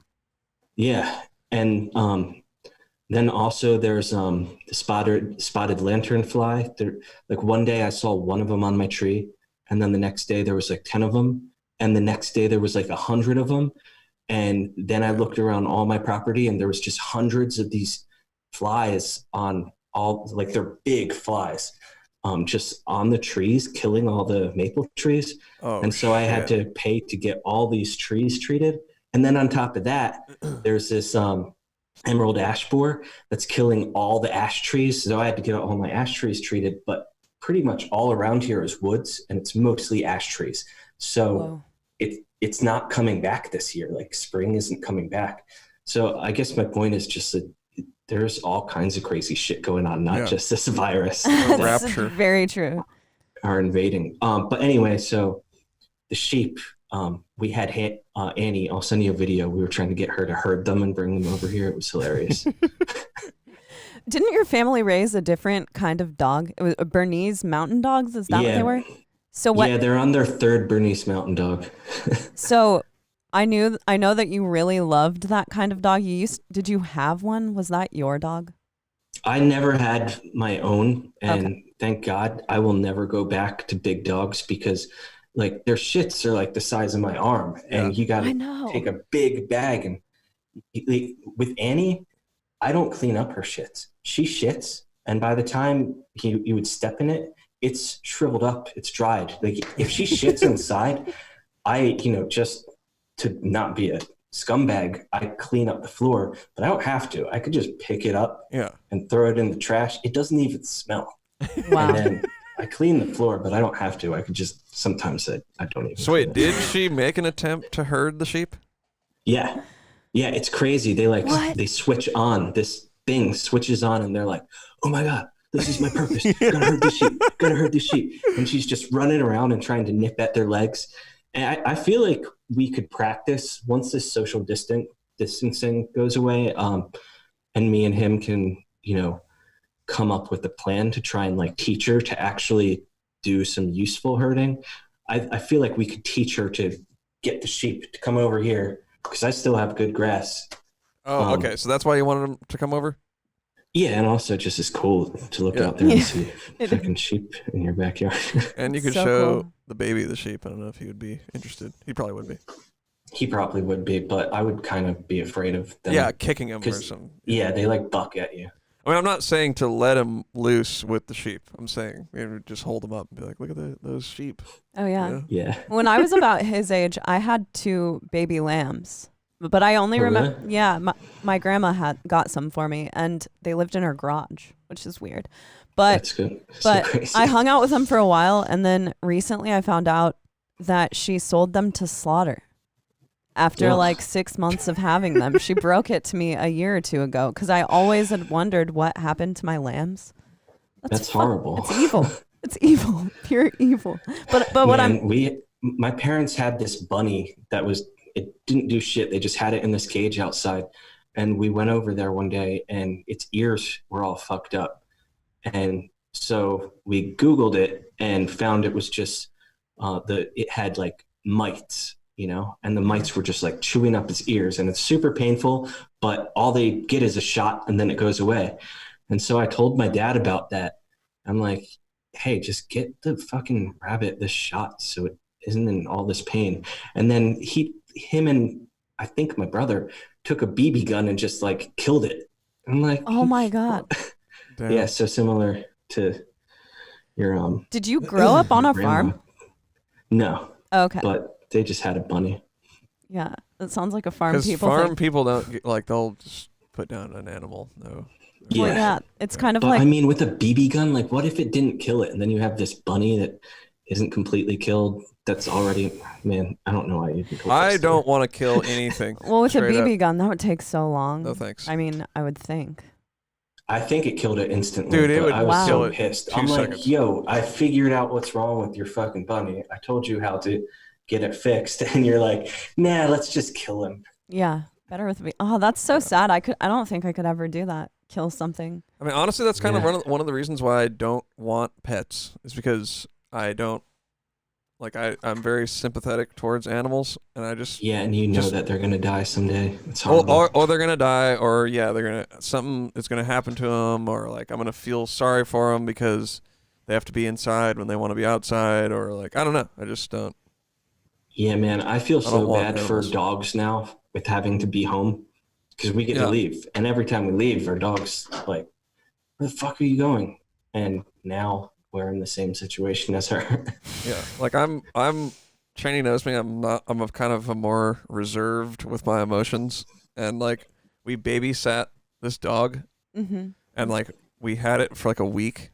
Yeah. And then also there's the spotted lanternfly. Like one day I saw one of them on my tree, and then the next day there was like 10 of them, and the next day there was like 100 of them. And then I looked around all my property, and there was just hundreds of these flies on all, like they're big flies, just on the trees, killing all the maple trees. And so I had to pay to get all these trees treated. And then on top of that, there's this emerald ash borer that's killing all the ash trees. So I had to get all my ash trees treated, but pretty much all around here is woods, and it's mostly ash trees. So it's not coming back this year. Like spring isn't coming back. So I guess my point is just that there's all kinds of crazy shit going on, not just this virus. That's very true. Are invading. But anyway, so the sheep, we had Annie, I'll send you a video. We were trying to get her to herd them and bring them over here. It was hilarious. Didn't your family raise a different kind of dog? It was Bernese mountain dogs. Is that what they were? So what? Yeah, they're on their 3rd Bernese mountain dog. So I know that you really loved that kind of dog. Did you have one? Was that your dog? I never had my own, and thank God I will never go back to big dogs, because like their shits are like the size of my arm, and you got to take a big bag. And with Annie, I don't clean up her shits. She shits, and by the time you would step in it, it's shriveled up, it's dried. Like if she shits inside, just to not be a scumbag, I clean up the floor, but I don't have to. I could just pick it up and throw it in the trash. It doesn't even smell. Wow. And then I clean the floor, but I don't have to. I could just sometimes I don't even. So wait, did she make an attempt to herd the sheep? Yeah, it's crazy. They switch on, this thing switches on, and they're like, oh my God, this is my purpose. Gotta herd the sheep. And she's just running around and trying to nip at their legs. And I feel like we could practice once this social distancing goes away, and me and him can, come up with a plan to try and like teach her to actually do some useful herding. I feel like we could teach her to get the sheep to come over here, because I still have good grass. Oh, okay. So that's why you wanted them to come over? Yeah, and also just as cool to look out there and see fucking sheep in your backyard. And you could So show cool. the baby the sheep. I don't know if he would be interested. He probably would be. He probably would be, but I would kind of be afraid of them. Yeah, kicking him or something. Yeah, they like buck at you. I mean, I'm not saying to let him loose with the sheep. I'm saying just hold him up and be like, look at those sheep. Oh, yeah. Yeah. When I was about his age, I had 2 baby lambs. But I only remember, really? yeah, my grandma got some for me, and they lived in her garage, which is weird. But That's good. But so crazy. I hung out with them for a while, and then recently I found out that she sold them to slaughter. After Ugh. like 6 months of having them, she broke it to me a year or 2 ago because I always had wondered what happened to my lambs. That's horrible. It's evil. It's evil, pure evil. But what my parents had this bunny that it didn't do shit. They just had it in this cage outside, and we went over there one day, and its ears were all fucked up, and so we Googled it and found it was just it had like mites, and the mites were just like chewing up its ears, and it's super painful, but all they get is a shot and then it goes away. And so I told my dad about that. I'm like, hey, just get the fucking rabbit this shot so it isn't in all this pain. And then him and I think my brother took a BB gun and just like killed it. I'm like, oh my God. Damn. Yeah, so similar to your Did you grow up on a grandma. farm? No, Okay. but they just had a bunny. Yeah, it sounds like a farm Because people farm thing. people don't they'll just put down an animal. No. Well, yeah, it's kind of But like I mean, with a BB gun, like what if it didn't kill it, and then you have this bunny that isn't completely killed? That's already, man. I don't know why you. I don't want to kill anything. well, with a straight BB up. gun, that would take so long. No thanks. I mean, I would think. I think it killed it instantly. Dude, it but would I was kill so it pissed. 2 I'm like, seconds. yo, I figured out what's wrong with your fucking bunny. I told you how to get it fixed, and you're like, nah, let's just kill him. Yeah, better with me. Oh, that's so sad. I don't think I could ever do that. Kill something. I mean, honestly, that's kind Yeah. of one of the reasons why I don't want pets is because I don't I'm very sympathetic towards animals, and I just Yeah, and you know Just- that they're gonna die someday. It's horrible. or they're gonna die, or something is gonna happen to them, or like I'm gonna feel sorry for them because they have to be inside when they want to be outside, or like I don't know. I just don't. Yeah, man, I feel don't so want bad animals. for dogs now with having to be home because we get Yeah. to leave, and every time we leave, our dog's like, "Where the fuck are you going?" And now we're in the same situation as her. Yeah, like I'm. Chaney knows me. I'm a kind of a more reserved with my emotions, and like we babysat this dog, Mm-hmm. and like we had it for like a week,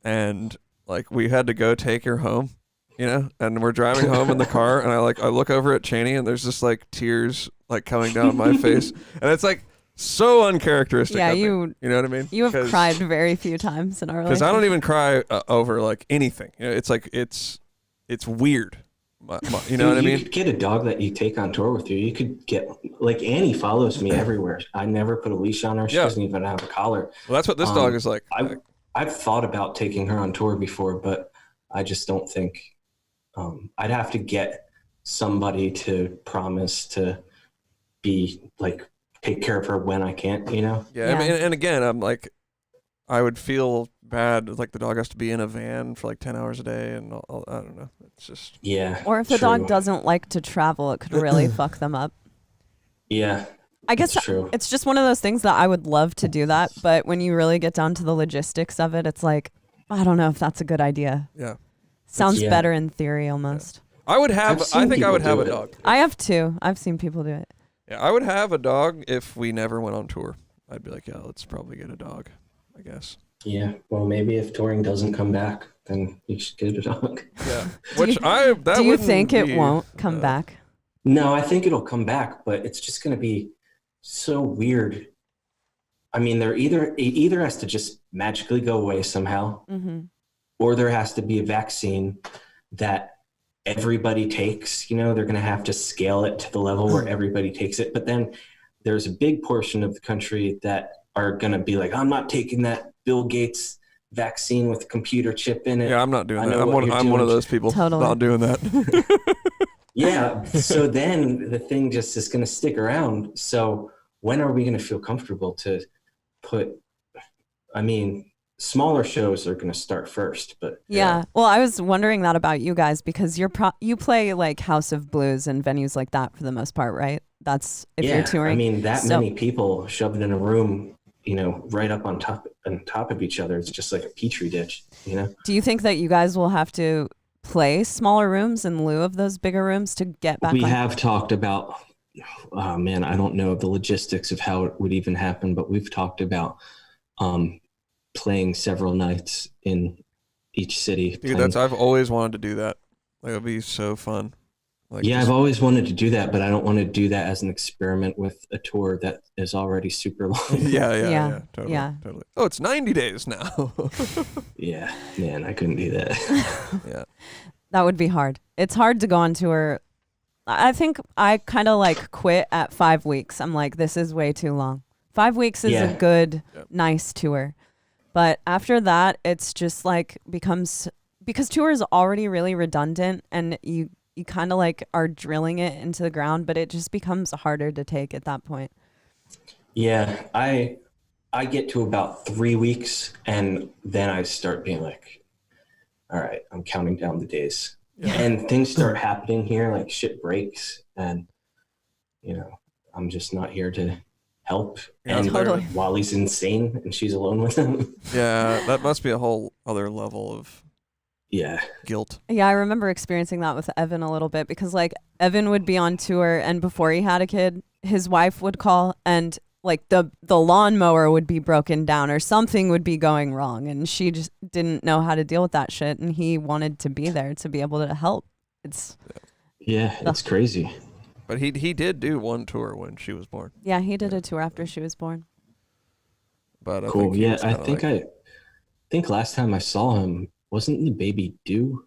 and like we had to go take her home, and we're driving home in the car, and I look over at Chaney, and there's just like tears like coming down my face, and it's like so uncharacteristic. Yeah, of me. you know what I mean? You have cried very few times in our Because I relationship. don't even cry over like anything. It's like it's weird. You know what I You mean? could get a dog that you take on tour with you. You could get like Annie follows me everywhere. I never put a leash on her. She Yeah. doesn't even have a collar. Well, that's what this dog is like. I've thought about taking her on tour before, but I just don't think I'd have to get somebody to promise to be like take care of her when I can't, Yeah, Yeah. I mean, and again, I'm like, I would feel bad. Like the dog has to be in a van for like 10 hours a day, and I don't know. It's just Yeah. Or if the true. dog doesn't like to travel, it could really fuck them up. Yeah. I guess That's true. it's just one of those things that I would love to do that, but when you really get down to the logistics of it, it's like, I don't know if that's a good idea. yeah. Sounds Yeah. better in theory almost. I would have. I've seen I think I people would have do a it. dog. I have too. I've seen people do it. Yeah, I would have a dog if we never went on tour. I'd be like, yeah, let's probably get a dog, I guess. Yeah. Well, maybe if touring doesn't come back, then you should get a dog. Yeah. Do Which you- that do you wouldn't think it be, won't come back? No, I think it'll come back, but it's just going to be so weird. I mean, it either has to just magically go away somehow, Mm-hmm. or there has to be a vaccine that everybody takes. They're going to have to scale it to the level where everybody takes it. But then there's a big portion of the country that are going to be like, I'm not taking that Bill Gates vaccine with a computer chip in it. Yeah, I'm not doing I that. know what you're I'm one of doing. those people. Totally. Not doing that. Yeah. So then the thing just is going to stick around. So when are we going to feel comfortable to smaller shows are going to start first, but yeah. Well, I was wondering that about you guys because you play like House of Blues and venues like that for the most part, right? That's if you're touring. I mean, many people shoved in a room, right up on top of each other. It's just like a petri dish, Do you think that you guys will have to play smaller rooms in lieu of those bigger rooms to get back We on? have talked about, oh man, I don't know the logistics of how it would even happen, but we've talked about playing several nights in each city. Dude, I've always wanted to do that. Like, it'd be so fun. Like, I've always wanted to do that, but I don't want to do that as an experiment with a tour that is already super long. Yeah, totally. Oh, it's 90 days now. Yeah, man, I couldn't do that. Yeah. That would be hard. It's hard to go on tour. I think I kind of like quit at 5 weeks. I'm like, this is way too long. 5 weeks is a good, nice tour. But after that, it's just like because tour is already really redundant and you kind of like are drilling it into the ground, but it just becomes harder to take at that point. Yeah, I get to about 3 weeks and then I start being like, all right, I'm counting down the days. Yeah. And things start happening here, like shit breaks and, I'm just not here to help. Yeah, and totally. Wally's insane and she's alone with him. Yeah, that must be a whole other level of guilt. Yeah, I remember experiencing that with Evan a little bit because like Evan would be on tour and before he had a kid, his wife would call and like the lawnmower would be broken down or something would be going wrong and she just didn't know how to deal with that shit and he wanted to be there to be able to help. It's crazy. But he did do one tour when she was born. Yeah, he did a tour after she was born. But cool. I think last time I saw him, wasn't the baby due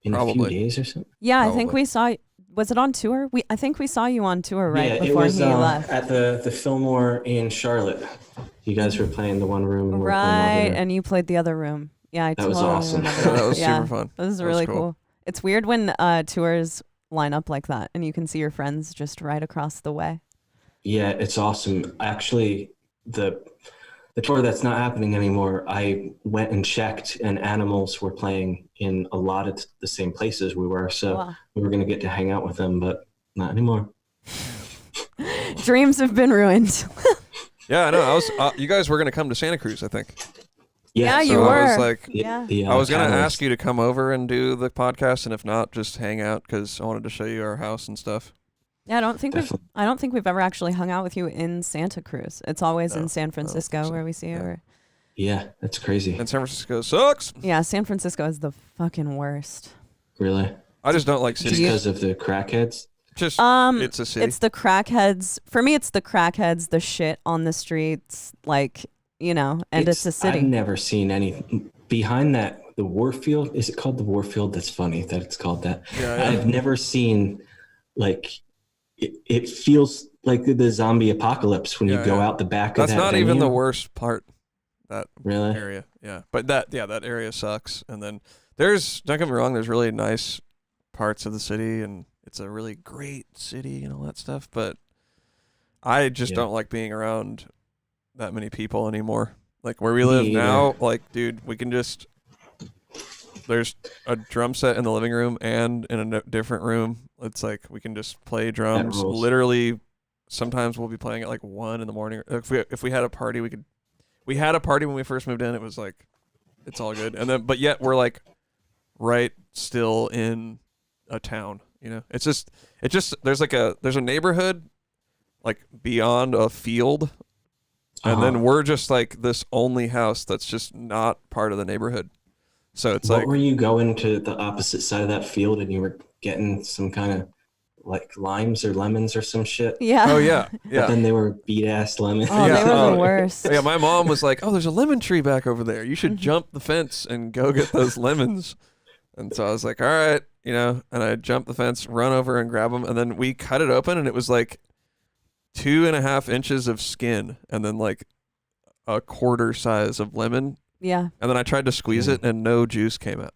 in a few days or something? Yeah, I think we saw. Was it on tour? I think we saw you on tour before he left. At the Fillmore in Charlotte. You guys were playing the one room. And right, and you played the other room. Yeah, that was awesome. Yeah, that was super fun. That was really cool. It's weird when tours line up like that and you can see your friends just right across the way. Yeah, it's awesome. Actually, the tour that's not happening anymore, I went and checked and Animals were playing in a lot of the same places we were. So we were going to get to hang out with them, but not anymore. Dreams have been ruined. Yeah, I know. You guys were going to come to Santa Cruz, I think. Yeah, so you were. I was like, I was going to ask you to come over and do the podcast, and if not, just hang out because I wanted to show you our house and stuff. Yeah, I don't think we've ever actually hung out with you in Santa Cruz. It's always in San Francisco where we see you. Yeah, that's crazy. And San Francisco sucks. Yeah, San Francisco is the fucking worst. Really? I just don't like cities. Just because of the crackheads? Just it's a city. It's the crackheads. For me, it's the crackheads, the shit on the streets, like, and it's a city. I've never seen any behind that. The Warfield, is it called the Warfield? That's funny that it's called that. Yeah. I've never seen like it feels like the zombie apocalypse when you go out the back of that. That's not venue. even the worst part. That really area, yeah. But that area sucks. And then don't get me wrong, there's really nice parts of the city, and it's a really great city and all that stuff. But I just don't like being around that many people anymore. Like where we live now, like, dude, we can just. There's a drum set in the living room and in a different room. It's like we can just play drums. Literally, sometimes we'll be playing at like 1 a.m. If we had a party, we had a party when we first moved in. It was like, it's all good. And then, but yet we're like right still in a town, It's just there's a neighborhood like beyond a field. And then we're just like this only house that's just not part of the neighborhood. So it's were you going to the opposite side of that field and you were getting some kind of like limes or lemons or some shit? Yeah. Oh, yeah. But then they were beat-ass lemons. Oh, they were the worst. Yeah, my mom was like, oh, there's a lemon tree back over there. You should jump the fence and go get those lemons. And so I was like, all right, and I jumped the fence, run over and grab them. And then we cut it open and it was like 2.5 inches of skin and then like a quarter size of lemon. Yeah. And then I tried to squeeze it and no juice came out.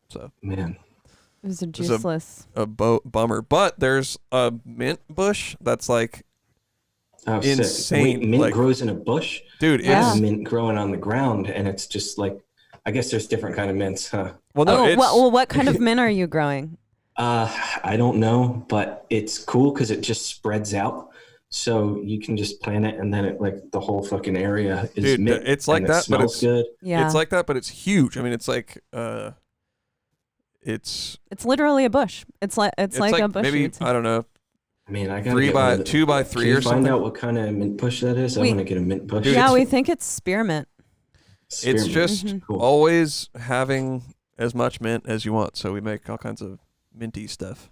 So man, it was a juiceless. A bummer. But there's a mint bush that's like Oh, insane. sick. Wait, mint Like, grows in a bush? dude, I have Yeah. mint growing on the ground, and it's just like, I guess there's different kind of mints, huh? well, no, it's well, what kind of mint are you growing? I don't know, but it's cool because it just spreads out. So you can just plant it, and then it like the whole fucking area is dude, mint. it's like and that, it smells but it's good. Yeah. it's like that, but it's huge. I mean, it's like it's literally a bush. It's like a bush. maybe you'd say. I don't know, I mean, I got 2 by 3 Can or you find something. out what kind of mint bush that is? I We- want to get a mint bush. Dude, Yeah, we think it's spearmint. It's Spearmint. just Mhm. Cool. always having as much mint as you want, so we make all kinds of minty stuff.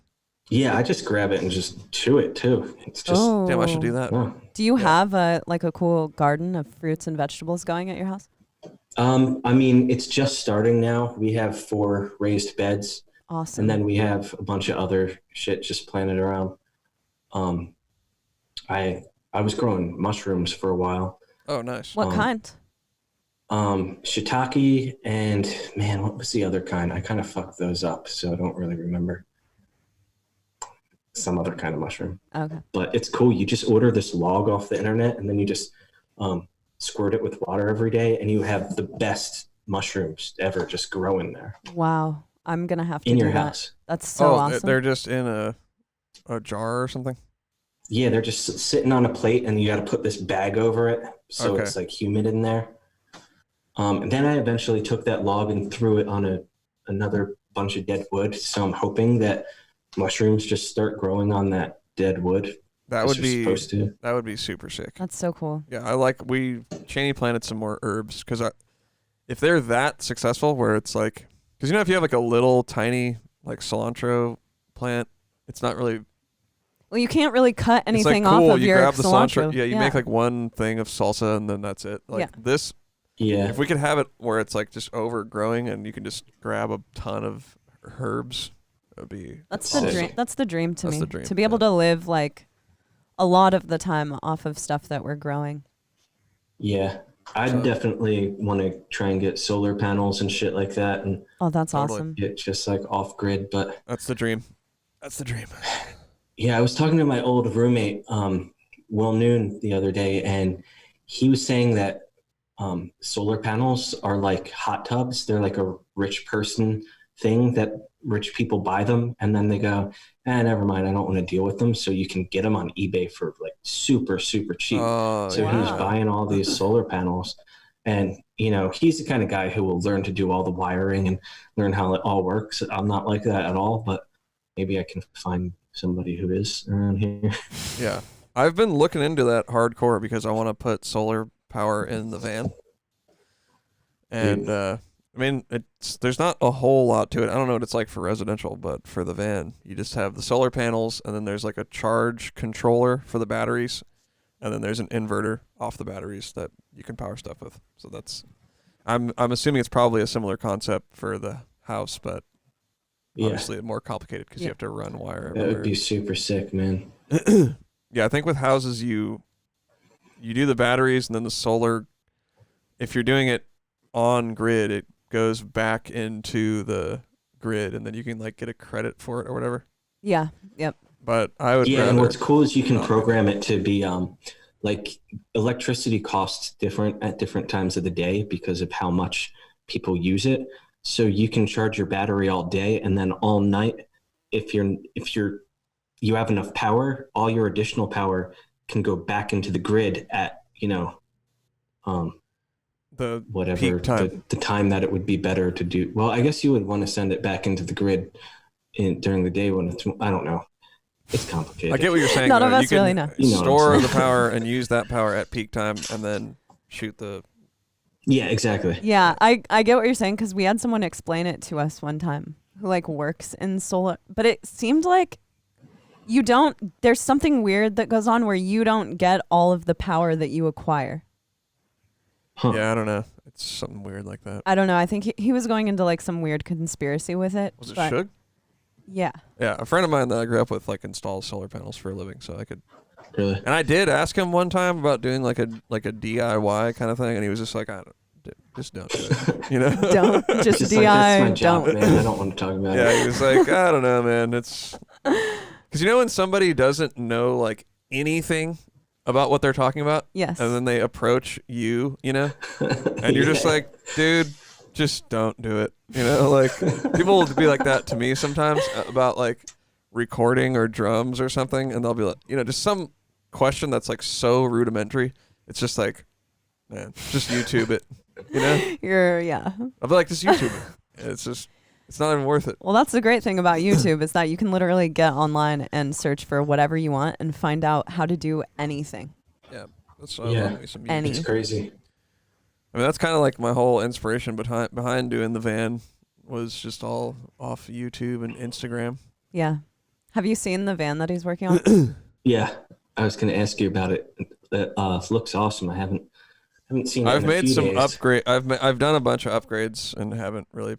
Yeah, I just grab it and just chew it too. It's just Damn, I should do that. oh. Do you have a cool garden of fruits and vegetables going at your house? I mean, it's just starting now. We have 4 raised beds, Awesome. and then we have a bunch of other shit just planted around. I was growing mushrooms for a while. Oh, nice. What kind? Shiitake and man, what was the other kind? I kind of fucked those up, so I don't really remember. Some other kind of mushroom. Okay. But it's cool. You just order this log off the internet, and then you just squirt it with water every day, and you have the best mushrooms ever just growing there Wow. I'm gonna have to in do your that. house. That's so oh, awesome. they're just in a jar or something. Yeah, they're just sitting on a plate, and you got to put this bag over it, so Okay. it's like humid in there. And then I eventually took that log and threw it on another bunch of dead wood. So I'm hoping that mushrooms just start growing on that dead wood. That as would they're be supposed to. that would be super sick. That's so cool. Yeah, Chaney planted some more herbs because if they're that successful, where it's like, because if you have like a little tiny like cilantro plant, it's not really. Well, you can't really cut It's like anything cool. off of You your grab the cilantro. Yeah, you make like one thing of salsa and then that's it. Like Yeah. this, Yeah. if we could have it where it's like just overgrowing and you can just grab a ton of herbs, that would be. That's the Sick. dream. That's the dream to That's me. the dream, To be able to live like a lot of the time off of stuff that we're growing. Yeah. I definitely want to try and get solar panels and shit like that and Oh, that's Totally. awesome. get just like off grid. But That's the dream. That's the dream. yeah, I was talking to my old roommate, Will Noon, the other day, and he was saying that solar panels are like hot tubs. They're like a rich person thing that rich people buy them and then they go, never mind, I don't want to deal with them. So you can get them on eBay for like super, super cheap. Oh, So yeah. he's buying all these solar panels, and he's the kind of guy who will learn to do all the wiring and learn how it all works. I'm not like that at all, but maybe I can find somebody who is around here. Yeah. I've been looking into that hardcore because I want to put solar power in the van. And I mean, there's not a whole lot to it. I don't know what it's like for residential, but for the van, you just have the solar panels, and then there's like a charge controller for the batteries, and then there's an inverter off the batteries that you can power stuff with. So I'm assuming it's probably a similar concept for the house, but Yeah, obviously more complicated because you have to run wire that everywhere. would be super sick, man. Yeah, I think with houses you do the batteries and then the solar. If you're doing it on grid, it goes back into the grid, and then you can like get a credit for it or whatever. Yeah. Yep. But I would Yeah, and rather. what's cool is you can not. program it to be like electricity costs different at different times of the day because of how much people use it. So you can charge your battery all day, and then all night, if you have enough power, all your additional power can go back into the grid at The whatever peak time. the time that it would be better to do. Well, I guess you would want to send it back into the grid during the day when it's, I don't know. It's complicated. I get what you're saying. None of though. us You really can know. You know what I'm store saying. the power and use that power at peak time, and then shoot the. Yeah, exactly. Yeah, I get what you're saying because we had someone explain it to us one time who like works in solar, but it seemed like there's something weird that goes on where you don't get all of the power that you acquire. Huh. Yeah, I don't know. It's something weird like that. I don't know. I think he was going into like some weird conspiracy with it. Was it but Shug? Yeah. Yeah, a friend of mine that I grew up with like installs solar panels for a living, so I could. Really? And I did ask him one time about doing like a DIY kind of thing, and he was just like, just don't do it, you know? Don't just Just DI. like, that's my job, don't. man. I don't want to talk about Yeah, it. he was like, I don't know, man. It's because when somebody doesn't know like anything, about what they're talking about. Yes. And then they approach you, and you're just like, dude, just don't do it. Like people will be like that to me sometimes about like recording or drums or something, and they'll be like, just some question that's like so rudimentary. It's just like, man, just YouTube it. I'll be like, just YouTube it. It's not even worth it. Well, that's the great thing about YouTube is that you can literally get online and search for whatever you want and find out how to do anything. Yeah, that's It's crazy. I mean, that's kind of like my whole inspiration behind doing the van was just all off YouTube and Instagram. Yeah. Have you seen the van that he's working on? Yeah, I was going to ask you about it. It looks awesome. I haven't seen it. I've made some days. upgrade. I've done a bunch of upgrades and haven't really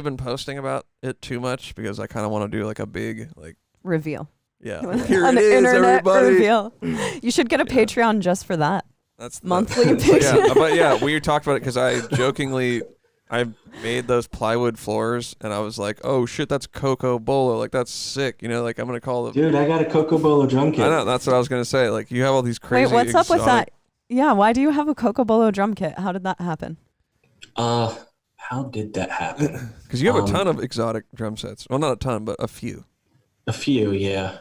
been posting about it too much because I kind of want to do like a big like reveal. Yeah, here it is, everybody. Reveal. You should get a Patreon just for that. That's monthly picture. But yeah, we talked about it because I made those plywood floors and I was like, oh shit, that's Coco Bolo, like that's sick, like I'm gonna call them. Dude, I got a Coco Bolo drum kit. I know, that's what I was gonna say. Like you have all these crazy. Wait, what's up with that? Yeah, why do you have a Coco Bolo drum kit? How did that happen? How did that happen? Because you have a ton of exotic drum sets. Well, not a ton, but a few. A few, yeah.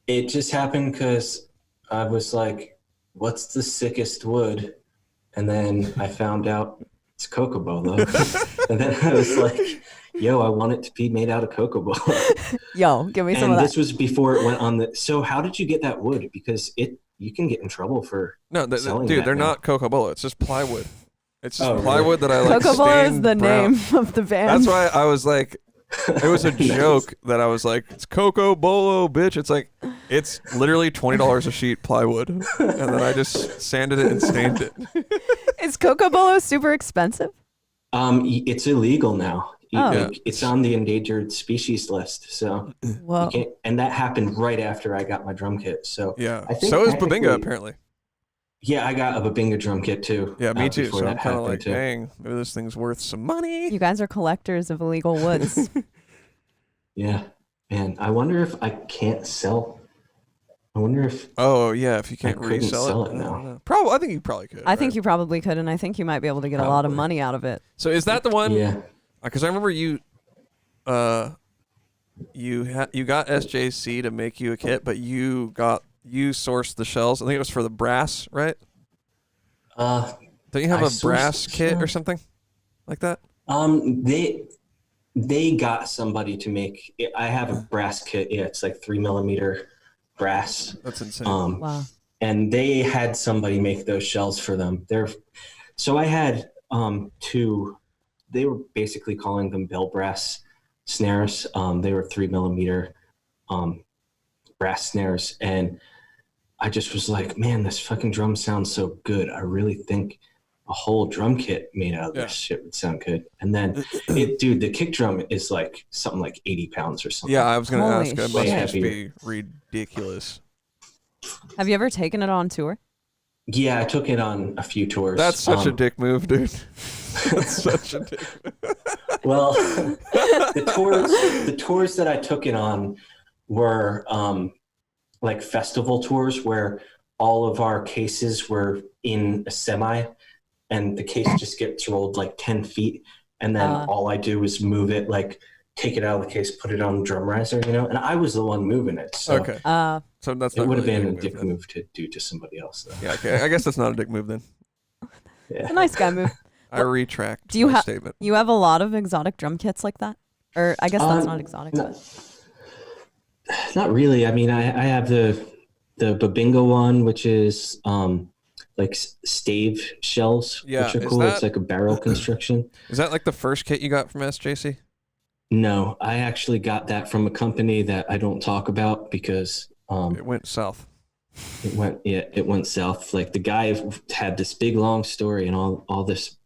It just happened because I was like, what's the sickest wood? And then I found out it's Coco Bolo. And then I was like, yo, I want it to be made out of Coco Bolo. Yo, give me some of that. And this was before it went on the... So how did you get that wood? Because you can get in trouble for selling dude, that they're now. not Coco Bolo. It's just plywood. It's just plywood that I like. Coco Bolo is the brown. name of the van. That's why I was like, it was a joke that I was like, it's Coco Bolo, bitch. It's like, it's literally $20 a sheet plywood. And then I just sanded it and stained it. Is Coco Bolo super expensive? It's illegal now. Oh. It's on the endangered species list. So, and that happened right after I got my drum kit. So yeah, I think so is Babinga apparently. Yeah, I got a Babinga drum kit too. Yeah, me too. So I'm kind of like, dang, maybe this thing's worth some money. You guys are collectors of illegal woods. Yeah, man. I wonder if I can't sell. I wonder if. Oh yeah, if you can't resell it now. Probably, I think you probably could. I think you probably could, and I think you might be able to get a lot of money out of it. So is that the one? Yeah. Because I remember you got SJC to make you a kit, but you sourced the shells. I think it was for the brass, right? Don't you have a brass kit or something like that? They got somebody to make it. I have a brass kit. Yeah, it's like 3mm brass. That's insane. Wow. And they had somebody make those shells for them. So I had two. They were basically calling them bell brass snares. They were 3mm brass snares, and I just was like, man, this fucking drum sounds so good. I really think a whole drum kit made out of this shit would sound good. And then, dude, the kick drum is like something like 80 pounds or something. Yeah, I was going to ask. It must shit. just be ridiculous. Have you ever taken it on tour? Yeah, I took it on a few tours. That's such a dick move, dude. That's such a dick move. Well, the tours that I took it on were like festival tours where all of our cases were in a semi and the case just gets rolled like 10 feet. And then all I do is move it, like take it out of the case, put it on the drum riser, and I was the one moving it. So, okay. So that's it not would have really been a dick move to do to somebody else, though. Yeah, okay. I guess that's not a dick move then. Yeah. It's a nice guy move. I retract my statement. You have a lot of exotic drum kits like that? Or I guess that's not exotic. Not really. I mean, I have the Babinga one, which is like stave shells, which are cool. It's like a barrel construction. Is that like the first kit you got from SJC? No, I actually got that from a company that I don't talk about because it went south. It went south. Like the guy had this big long story and all this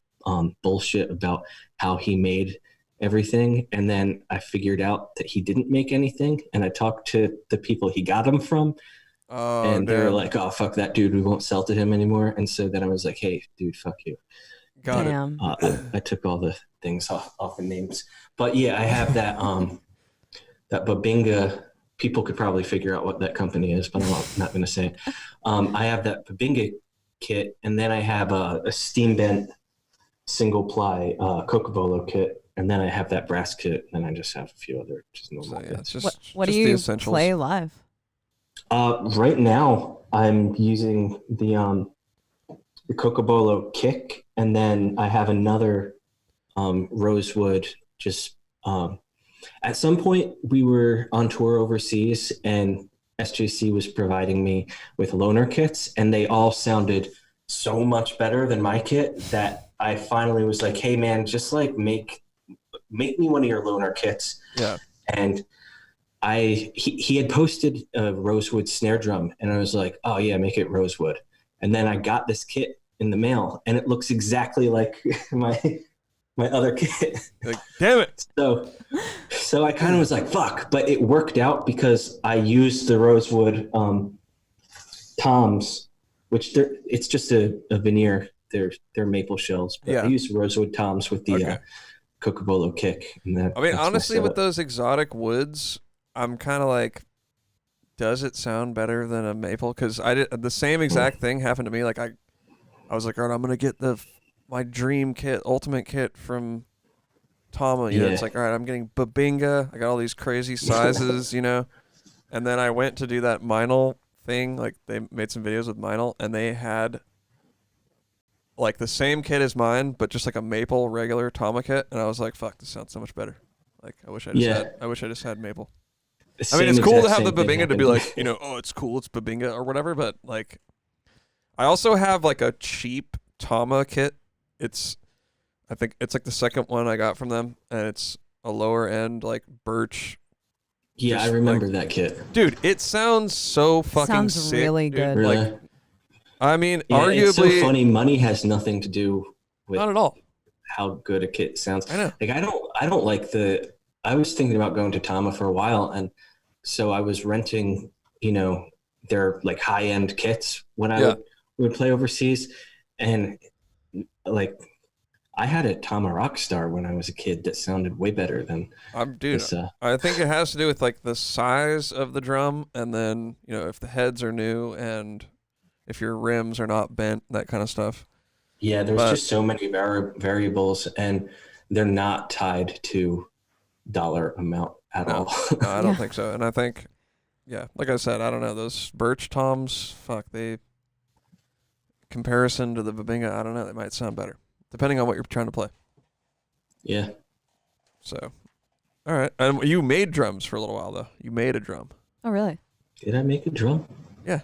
bullshit about how he made everything, and then I figured out that he didn't make anything, and I talked to the people he got them from, and they were like, "Oh, fuck that dude, we won't sell to him anymore." And so then I was like, "Hey, dude, fuck you." Got it. I took all the things off the names, but yeah, I have that that Babinga people could probably figure out what that company is, but I'm not going to say it. I have that Babinga kit, and then I have a steam bent single ply Cocobolo kit, and then I have that brass kit, and I just have a few other just normal kits. What do the you essentials. play live? Right now, I'm using the Cocobolo kick, and then I have another rosewood. Just at some point, we were on tour overseas, and SJC was providing me with loaner kits, and they all sounded so much better than my kit that I finally was like, "Hey, man, just like make me one of your loaner kits." Yeah. And he had posted a rosewood snare drum, and I was like, "Oh yeah, make it rosewood." And then I got this kit in the mail, and it looks exactly like my other kit. Like, damn it. So I kind of was like, fuck, but it worked out because I used the rosewood toms, which it's just a veneer. They're maple shells, but I used rosewood toms with the Cocobolo kick. And I mean, honestly, with those exotic woods, I'm kind of like, does it sound better than a maple? Because I did the same exact thing happened to me. Like I was like, all right, I'm gonna get my dream kit, ultimate kit from Tama. You know, it's like, all right, I'm getting Babinga. I got all these crazy sizes, you know. And then I went to do that Meinl thing. Like they made some videos with Meinl, and they had like the same kit as mine, but just like a maple regular Tama kit. And I was like, fuck, this sounds so much better. Like I wish I just had maple. I mean, it's cool to have the Babinga to be like, you know, oh, it's cool, it's Babinga or whatever. But like, I also have like a cheap Tama kit. I think it's like the second one I got from them, and it's a lower end like birch. Yeah, I remember that kit. Dude, it sounds so fucking sick. Sounds really good. Dude. Really? Like, I mean, yeah, arguably, it's so funny. Money has nothing to do with not at all how good a kit sounds. I know. Like I don't like I was thinking about going to Tama for a while, and so I was renting, you know, their like high end kits when I would play overseas, and like I had a Tama Rockstar when I was a kid that sounded way better than this, I think it has to do with like the size of the drum, and then, you know, if the heads are new and if your rims are not bent, that kind of stuff. Yeah, there's just so many variables, and they're not tied to dollar amount at all. No, I don't think so. And I think, like I said, I don't know, those birch toms, comparison to the Babinga, I don't know, they might sound better, depending on what you're trying to play. Yeah. So, all right. And you made drums for a little while, though. You made a drum. Oh, really? Did I make a drum? Yeah.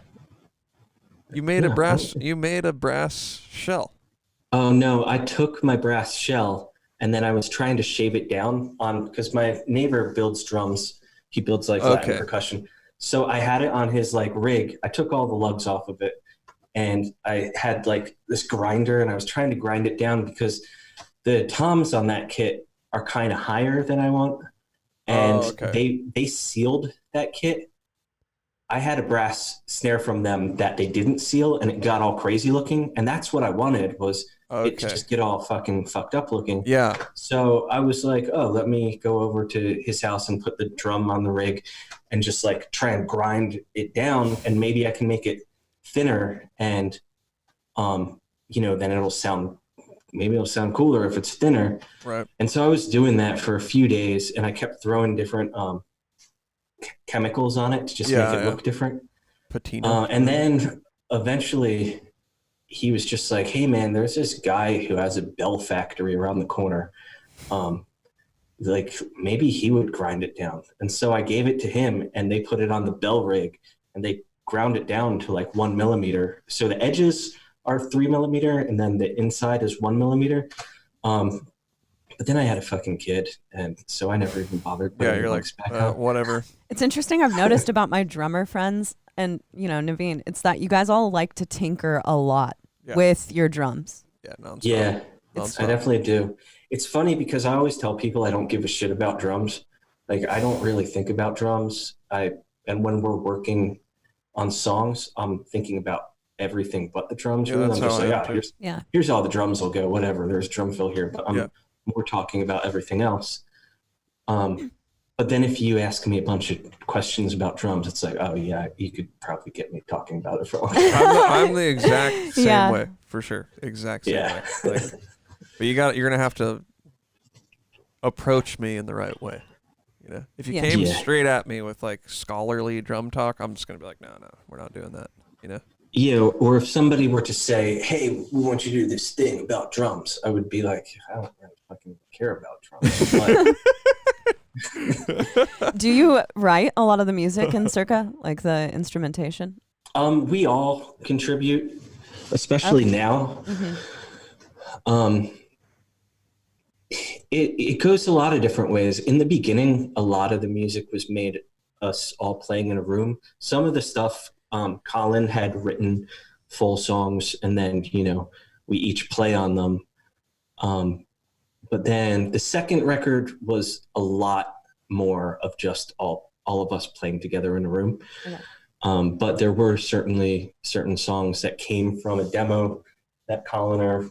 You made a brass shell. Oh no, I took my brass shell and then I was trying to shave it down because my neighbor builds drums. He builds like Latin percussion. So I had it on his like rig. I took all the lugs off of it, and I had like this grinder, and I was trying to grind it down because the toms on that kit are kind of higher than I want. And they sealed that kit. I had a brass snare from them that they didn't seal, and it got all crazy looking. And that's what I wanted, was it to just get all fucking fucked up looking. Yeah. So I was like, oh, let me go over to his house and put the drum on the rig and just like try and grind it down, and maybe I can make it thinner, and you know, then it'll sound cooler if it's thinner. Right. And so I was doing that for a few days, and I kept throwing different chemicals on it to just make it look different. Patina. And then eventually he was just like, hey man, there's this guy who has a bell factory around the corner. Like maybe he would grind it down. And so I gave it to him, and they put it on the bell rig, and they ground it down to like 1 millimeter. So the edges are 3 millimeter, and then the inside is 1 millimeter. But then I had a fucking kid, and so I never even bothered. Yeah, you're like, whatever. It's interesting. I've noticed about my drummer friends, and you know, Navene, it's that you guys all like to tinker a lot with your drums. Yeah, nonstop. Yeah, nonstop. I definitely do. It's funny because I always tell people I don't give a shit about drums. Like I don't really think about drums. And when we're working on songs, I'm thinking about everything but the drums. Yeah, I'm just like, here's all the drums will go, whatever. There's drum fill here, but I'm more talking about everything else. But then if you ask me a bunch of questions about drums, it's like, oh yeah, you could probably get me talking about it for a long time. I'm the exact same Yeah. way, for sure. Exact same Yeah. way. Like, but you're gonna have to approach me in the right way. You know, if you Yeah. came Yeah. straight at me with like scholarly drum talk, I'm just gonna be like, no, we're not doing that. You know. Yeah, or if somebody were to say, hey, we want you to do this thing about drums, I would be like, I don't really fucking care about drums. But Do you write a lot of the music in Circa, like the instrumentation? we all contribute, especially now. It goes a lot of different ways. In the beginning, a lot of the music was made us all playing in a room. Some of the stuff, Colin had written full songs, and then, you know, we each play on them. But then the second record was a lot more of just all of us playing together in a room. Okay. But there were certainly certain songs that came from a demo that Colin, or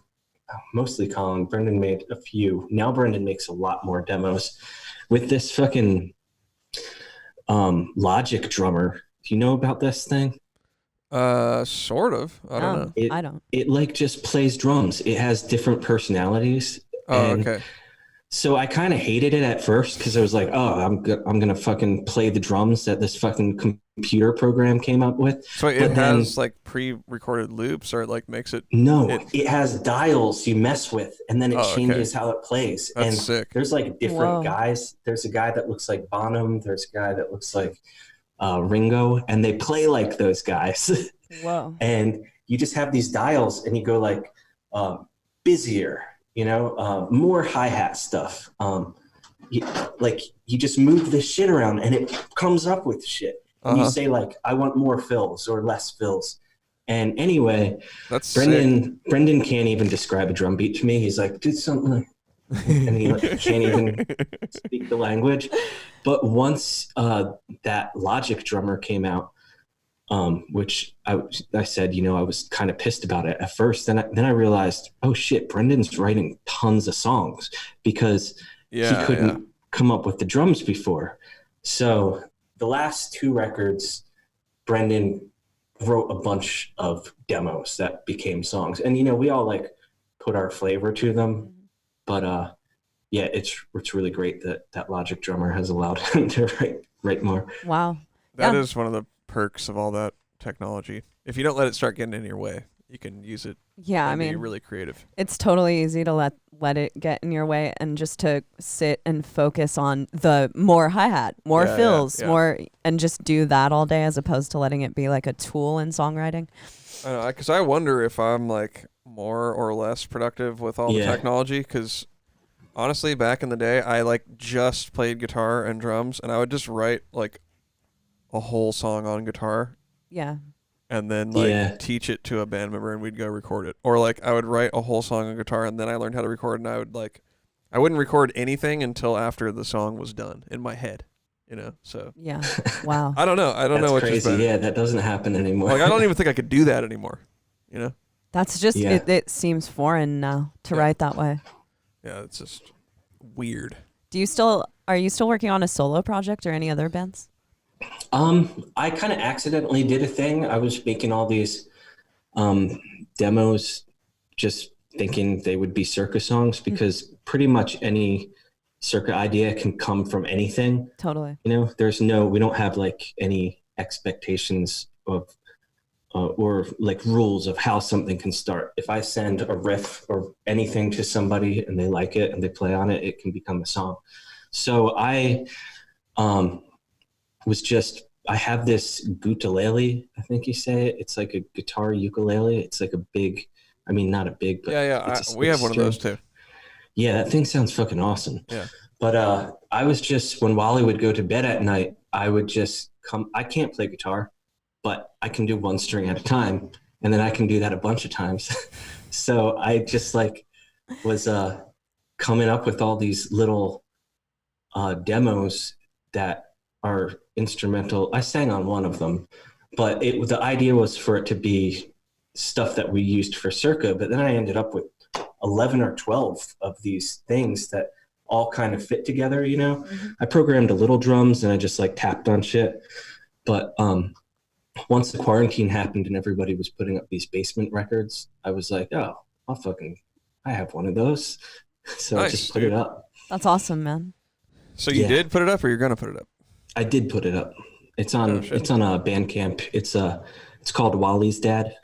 mostly Colin, Brendan made a few. Now Brendan makes a lot more demos with this fucking Logic drummer. Do you know about this thing? Sort of. I don't know. I don't. It like just plays drums. It has different personalities. Oh, and okay. So I kind of hated it at first because I was like, oh, I'm gonna fucking play the drums that this fucking computer program came up with. So it has like pre-recorded loops, or it like makes it. No, it has dials you mess with, and then it Oh, changes how it plays. That's and sick. There's like different Whoa. guys. There's a guy that looks like Bonham. There's a guy that looks like Ringo, and they play like those guys. Whoa. And you just have these dials, and you go like busier, you know, more hi-hat stuff. You just move this shit around, and it comes up with shit. And you say like, I want more fills or less fills. And anyway, That's Brendan can't even describe a drum beat to me. He's like, do something. And he like, can't even speak the language. But once that Logic drummer came out, which I said, you know, I was kind of pissed about it at first. Then I realized, oh shit, Brendan's writing tons of songs because he couldn't come up with the drums before. So the last two records, Brendan wrote a bunch of demos that became songs. And, you know, we all like put our flavor to them. But yeah, it's really great that Logic drummer has allowed him to write more. Wow. That is one of the perks of all that technology. If you don't let it start getting in your way, you can use it. Yeah, I and be mean, really creative. it's totally easy to let it get in your way and just to sit and focus on the more hi-hat, more fills, more, and just do that all day as opposed to letting it be like a tool in songwriting. I know, because I wonder if I'm like more or less productive with all the technology. Because honestly, back in the day, I like just played guitar and drums, and I would just write like a whole song on guitar. Yeah. And then like teach it to a band member, and we'd go record it. Or like I would write a whole song on guitar, and then I learned how to record, and I wouldn't record anything until after the song was done in my head, you know? So yeah. Wow. I don't know. I don't know what's crazy. Yeah, that doesn't happen anymore. Like I don't even think I could do that anymore, you know? That's just it seems foreign now to write that way. Yeah, it's just weird. Are you still working on a solo project or any other bands? I kind of accidentally did a thing. I was making all these demos just thinking they would be Circa songs because pretty much any Circa idea can come from anything. Totally. You know, we don't have like any expectations of or like rules of how something can start. If I send a riff or anything to somebody and they like it and they play on it, it can become a song. So I I have this ukulele, I think you say it. It's like a guitar ukulele. It's like a big, I mean, not a big, but we have one of those too. Yeah, that thing sounds fucking awesome. Yeah. But I was just, when Wally would go to bed at night, I would just I can't play guitar, but I can do one string at a time. And then I can do that a bunch of times. So I just like was coming up with all these little demos that are instrumental. I sang on one of them, but the idea was for it to be stuff that we used for Circa, but then I ended up with 11 or 12 of these things that all kind of fit together, you know. I programmed a little drums and I just like tapped on shit. But once the quarantine happened and everybody was putting up these basement records, I was like, oh, I have one of those. So Nice, I just put it up. That's awesome, man. So you did put it up, or you're gonna put it up? I did put it up. It's on a Bandcamp. It's called Wally's Dad.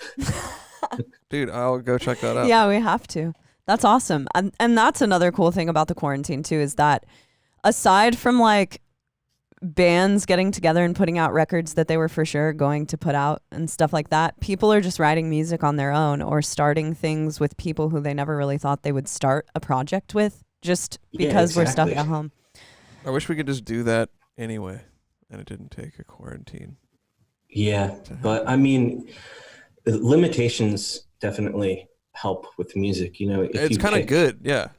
Dude, I'll go check that out. Yeah, we have to. That's awesome. And that's another cool thing about the quarantine too, is that aside from like bands getting together and putting out records that they were for sure going to put out and stuff like that, people are just writing music on their own or starting things with people who they never really thought they would start a project with, just because we're stuck at home. I wish we could just do that anyway, and it didn't take a quarantine. Yeah, but I mean, limitations definitely help with music, you know. It's kind of good, yeah.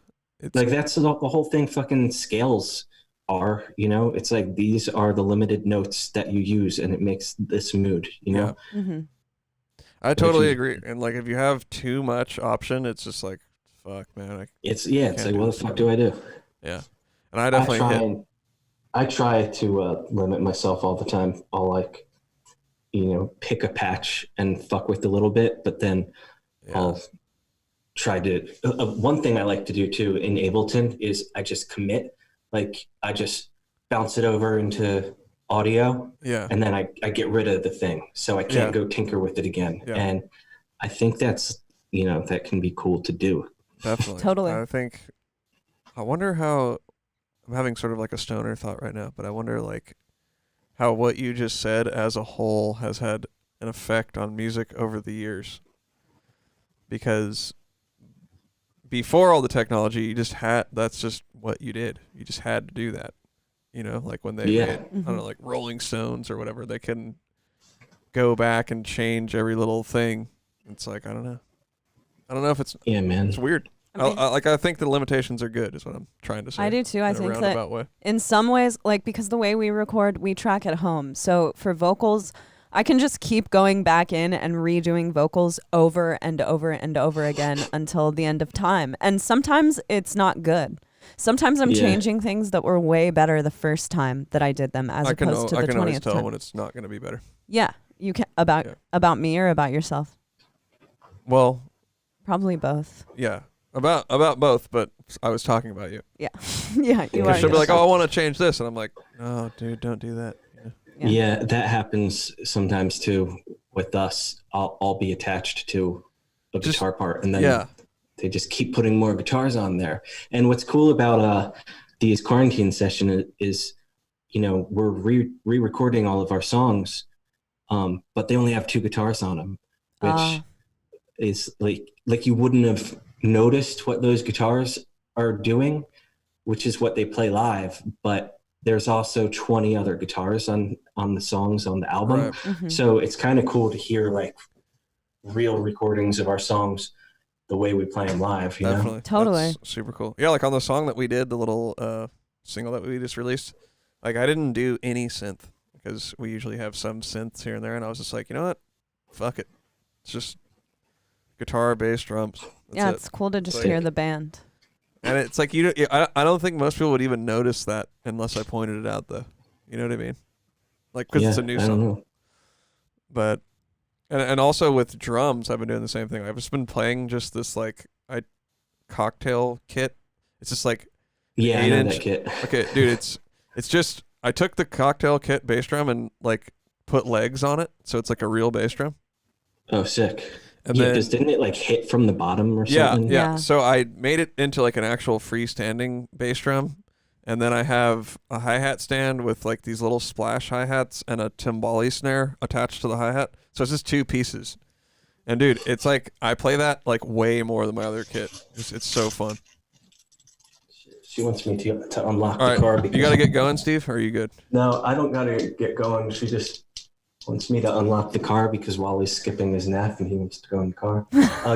It's like that's the whole thing. Fucking scales are, you know, it's like these are the limited notes that you use, and it makes this mood, you know. Yeah. Mm-hmm. I totally agree. And like, if you have too much option, it's just like, fuck, man. It's like, what the fuck do I do? Yeah, and I definitely I try to limit myself all the time. I'll like, you know, pick a patch and fuck with a little bit, but then I'll try to. One thing I like to do too in Ableton is I just commit. Like I just bounce it over into audio, and then I get rid of the thing, so I can't go tinker with it again. Yeah. And I think that's, you know, that can be cool to do. Definitely, totally. I wonder how. I'm having sort of like a stoner thought right now, but I wonder like how what you just said as a whole has had an effect on music over the years. Because before all the technology, that's just what you did. You just had to do that. You know, like when they made, I don't know, like Rolling Stones or whatever, they can go back and change every little thing. It's like, I don't know if it's, man. It's weird. I think the limitations are good is what I'm trying to say. I do too. I think that in some ways, like, because the way we record, we track at home. So for vocals, I can just keep going back in and redoing vocals over and over and over again until the end of time. And sometimes it's not good. Sometimes I'm changing things that were way better the first time that I did them as opposed to the 20th time. I can always tell when it's not going to be better. Yeah. You can about me or about yourself? Well, probably both. Yeah. About both, but I was talking about you. Yeah. Yeah, you are. She'll be like, oh, I want to change this. And I'm like, no, dude, don't do that. Yeah, that happens sometimes too with us. I'll be attached to a guitar part, and then they just keep putting more guitars on there. And what's cool about these quarantine sessions is, you know, we're re-recording all of our songs, but they only have 2 guitars on them, which is like you wouldn't have noticed what those guitars are doing, which is what they play live, but there's also 20 other guitars on the songs on the album. Right. Mm-hmm. So it's kind of cool to hear like real recordings of our songs the way we play them live, you know? Totally. That's super cool. Yeah, like on the song that we did, the little single that we just released, like I didn't do any synth because we usually have some synths here and there, and I was just like, you know what? Fuck it. It's just guitar, bass, drums. That's it's cool to just hear the band. And it's like, I don't think most people would even notice that unless I pointed it out, though. You know what I mean? Like, because it's a new song. But, and also with drums, I've been doing the same thing. I've just been playing just this, like, cocktail kit. It's just like, I know that kit. Okay, dude, it's just, I took the cocktail kit bass drum and, like, put legs on it. So it's like a real bass drum. Oh, sick. And then, because didn't it like hit from the bottom or something? Yeah. So I made it into like an actual freestanding bass drum, and then I have a hi-hat stand with like these little splash hi-hats and a timbali snare attached to the hi-hat. So it's just 2 pieces. And dude, it's like I play that like way more than my other kit. It's so fun. She wants me to unlock the car. You got to get going, Steve, or are you good? No, I don't got to get going. She just wants me to unlock the car because Wally's skipping his nap and he wants to go in the car.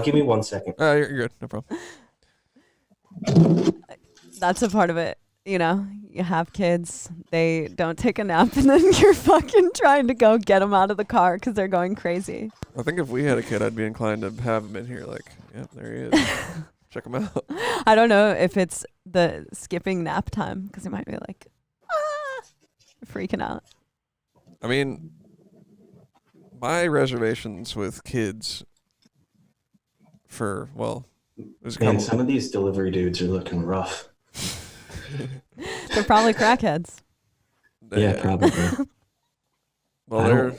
Give me 1 second. You're good. No problem. That's a part of it. You know, you have kids, they don't take a nap, and then you're fucking trying to go get them out of the car because they're going crazy. I think if we had a kid, I'd be inclined to have him in here like, yeah, there he is. Check them out. I don't know if it's the skipping nap time because it might be like freaking out. I mean, my reservations with kids for, well, there's a Man, couple. some of these delivery dudes are looking rough. They're probably crackheads. Yeah, probably. Well,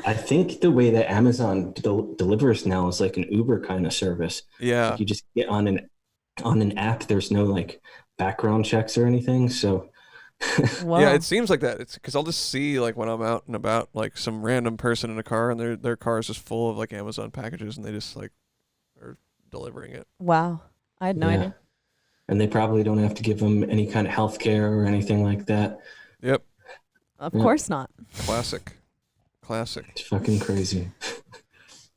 I think the way that Amazon delivers now is like an Uber kind of service. yeah. Like you just get on an app. There's no like background checks or anything. So Whoa. Yeah, it seems like that. It's because I'll just see like when I'm out and about, like some random person in a car, and their car is just full of like Amazon packages, and they just like are delivering it. Wow. I had no Yeah. idea. And they probably don't have to give them any kind of health care or anything like that. Yep, Of Yeah. course not. classic. It's fucking crazy.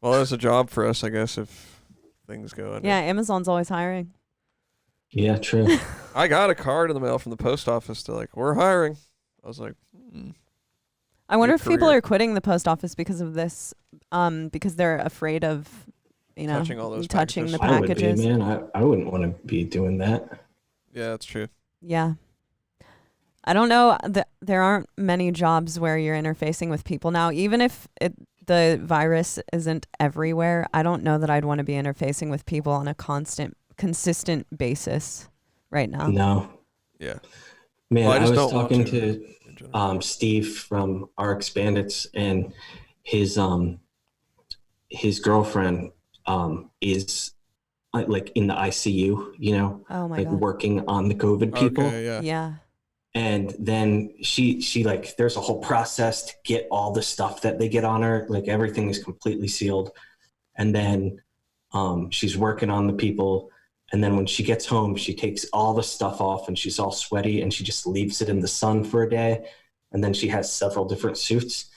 Well, there's a job for us, I guess, if things go under. Yeah, Amazon's always hiring. Yeah, true. I got a card in the mail from the post office to like, we're hiring. I was like, I wonder Good if people career. are quitting the post office because of this, because they're afraid of, Touching all those touching packages. the I would be, packages. man. I wouldn't want to be doing that. yeah, that's true. Yeah. I don't know. There aren't many jobs where you're interfacing with people now. Even if the virus isn't everywhere, I don't know that I'd want to be interfacing with people on a consistent basis right now. No, Yeah. man. Well, I I just was don't want talking to, in general. to Steve from RX Bandits, and his girlfriend is like in the ICU, you know, Oh my like God. working on the COVID people. Okay, yeah. Yeah. And then she like, there's a whole process to get all the stuff that they get on her. Like everything is completely sealed. And then she's working on the people. And then when she gets home, she takes all the stuff off and she's all sweaty and she just leaves it in the sun for a day. And then she has several different suits.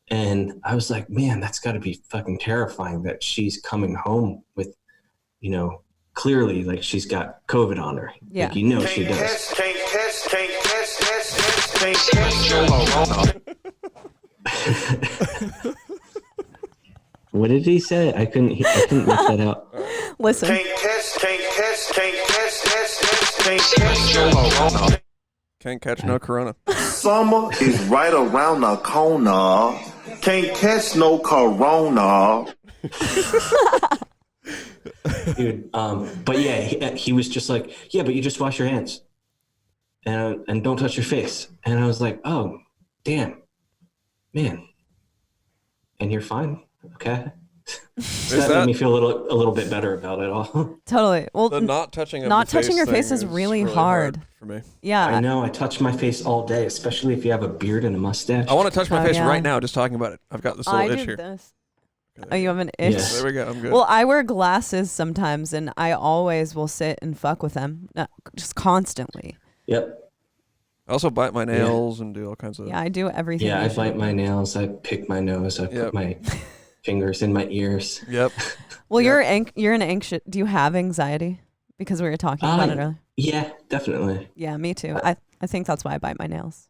And I was like, man, that's got to be fucking terrifying that she's coming home with, you know, clearly like she's got COVID on her. Yeah. Like, you know, she does. Can't catch no What did he say? I couldn't make that out. Listen. can't catch Can't catch no corona. Summer is right around the corner. Can't catch no corona. Dude, but yeah, he was just like, yeah, but you just wash your hands and don't touch your face. And I was like, oh, damn, man. And you're fine, okay? So that made me feel a little bit better about it all. Totally. Well, The not touching of not the face touching your face thing is really hard hard. for me. yeah. I know, I touch my face all day, especially if you have a beard and a mustache. I want to touch my Oh, face yeah. right now just talking about it. I've got this I little itch do here. this. Okay, Oh, you have an itch? Yes. There we go. I'm good. Well, I wear glasses sometimes, and I always will sit and fuck with them, just constantly. Yep. I also bite my nails and do all kinds of. Yeah, I do everything. Yeah, you I should. bite my nails, I pick my nose, I Yep. put my fingers in my ears. Yep. Well, Yeah. you're an anxious. Do you have anxiety? Because we were talking about it earlier. Yeah, definitely. Yeah, me too. I think that's why I bite my nails.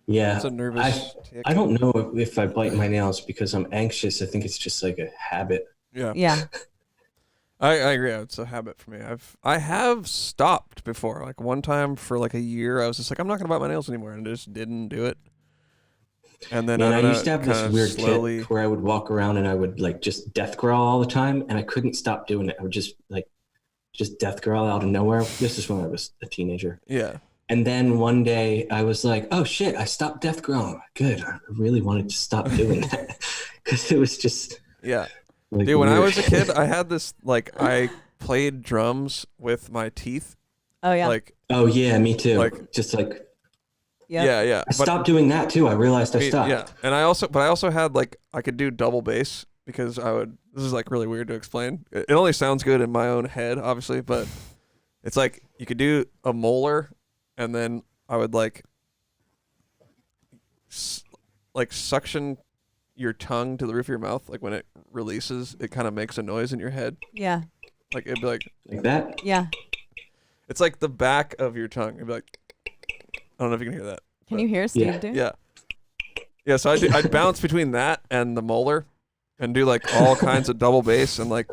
Yeah. It's a nervous tick. I don't know if I bite my nails because I'm anxious. I think it's just like a habit. Yeah. Yeah. I agree. It's a habit for me. I have stopped before. Like one time for like a year, I was just like, I'm not gonna bite my nails anymore, and I just didn't do it. And then And I, I don't used to know, have this kinda weird slowly. kit where I would walk around and I would like just death growl all the time, and I couldn't stop doing it. I would just death growl out of nowhere. This is when I was a teenager. Yeah. And then one day I was like, oh shit, I stopped death growling. Good. I really wanted to stop doing that because it was just Yeah. like, Dude, when I weird. was a kid, I had this I played drums with my teeth. Oh yeah. Like Oh yeah, me too. Like- just like Yep. yeah. I stopped doing that too. I realized I stopped. Yeah. And I also had I could do double bass because this is like really weird to explain. It only sounds good in my own head, obviously, but it's like you could do a molar and then I would suction your tongue to the roof of your mouth. Like when it releases, it kind of makes a noise in your head. Yeah. Like it'd be like, Like that. Yeah. it's like the back of your tongue. It'd be like, I don't know if you can hear that. Can you hear Steve Yeah. do? Yeah. Yeah, so I'd bounce between that and the molar and do like all kinds of double bass and like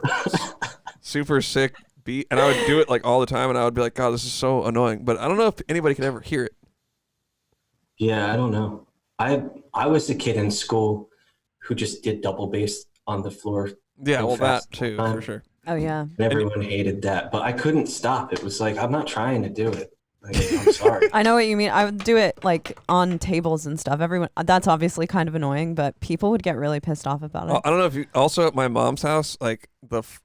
super sick beat, and I would do it like all the time, and I would be like, God, this is so annoying. But I don't know if anybody could ever hear it. Yeah, I don't know. I was the kid in school who just did double bass on the floor. Yeah, so well, that fast too, all the for time. sure. Oh yeah. And everyone hated that, but I couldn't stop. It was like, I'm not trying to do it. Like, I'm sorry. I know what you mean. I would do it like on tables and stuff. Everyone, that's obviously kind of annoying, but people would get really pissed off about it. I don't know if you also at my mom's house, like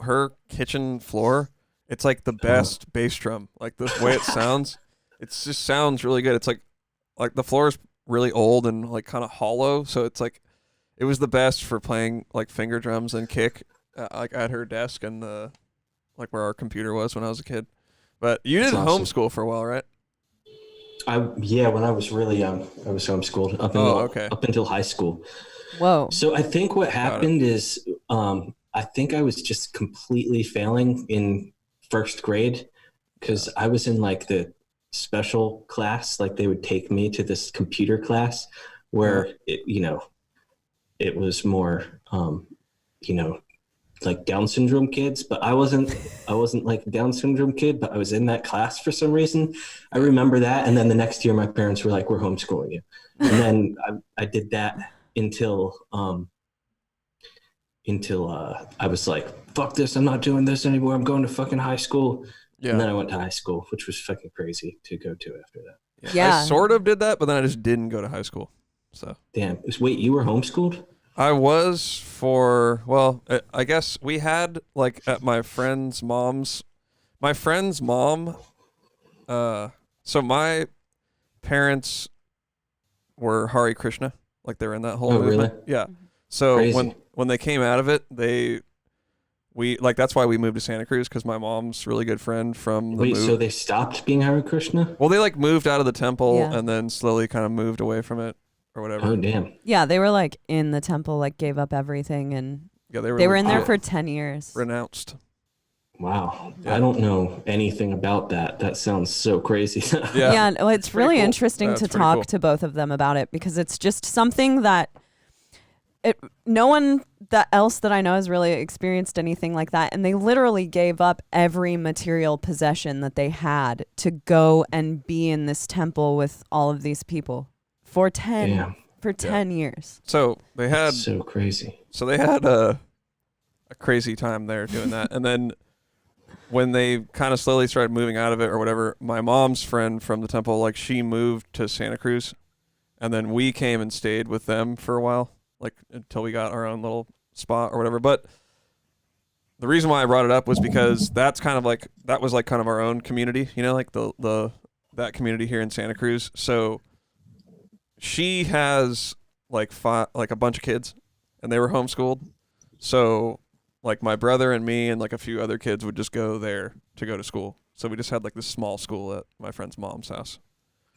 her kitchen floor, it's like the best bass drum. Like the way it sounds, it just sounds really good. It's like the floor is really old and like kind of hollow, so it's like it was the best for playing like finger drums and kick, like at her desk and like where our computer was when I was a kid. But you did homeschool for a while, right? When I was really young, I was homeschooled up until high school. Whoa. So I think what happened is I think I was just completely failing in first grade because I was in like the special class. Like they would take me to this computer class where it was more like Down syndrome kids, but I wasn't like a Down syndrome kid, but I was in that class for some reason. I remember that. And then the next year my parents were like, we're homeschooling you. And then I did that until I was like, fuck this. I'm not doing this anymore. I'm going to fucking high school. Yeah. And then I went to high school, which was fucking crazy to go to after that. Yeah. I sort of did that, but then I just didn't go to high school. So damn. Wait, you were homeschooled? I was I guess we had like at my friend's mom, so my parents were Hare Krishna, like they were in that whole movement. Really? Yeah. So Crazy. when they came out of it, we like that's why we moved to Santa Cruz because my mom's really good friend from the so they stopped being Hare Krishna? Well, they like moved out of the temple and then slowly kind of moved away from it. Or whatever. Oh damn! Yeah, they were like in the temple, like gave up everything, and they were in there for 10 years. Renounced. Wow, I don't know anything about that. That sounds so crazy. Yeah, well, it's really cool. interesting to talk to both of them about it because it's just something that no one else that I know has really experienced anything like that, and they literally gave up every material possession that they had to go and be in this temple with all of these people. For 10 years. So they had so crazy. So they had a crazy time there doing that. And then when they kind of slowly started moving out of it or whatever, my mom's friend from the temple, like she moved to Santa Cruz, and then we came and stayed with them for a while, like until we got our own little spot or whatever. But the reason why I brought it up was because that was like kind of our own community, like that community here in Santa Cruz. So she has like a bunch of kids, and they were homeschooled. So like my brother and me and like a few other kids would just go there to go to school. So we just had like this small school at my friend's mom's house.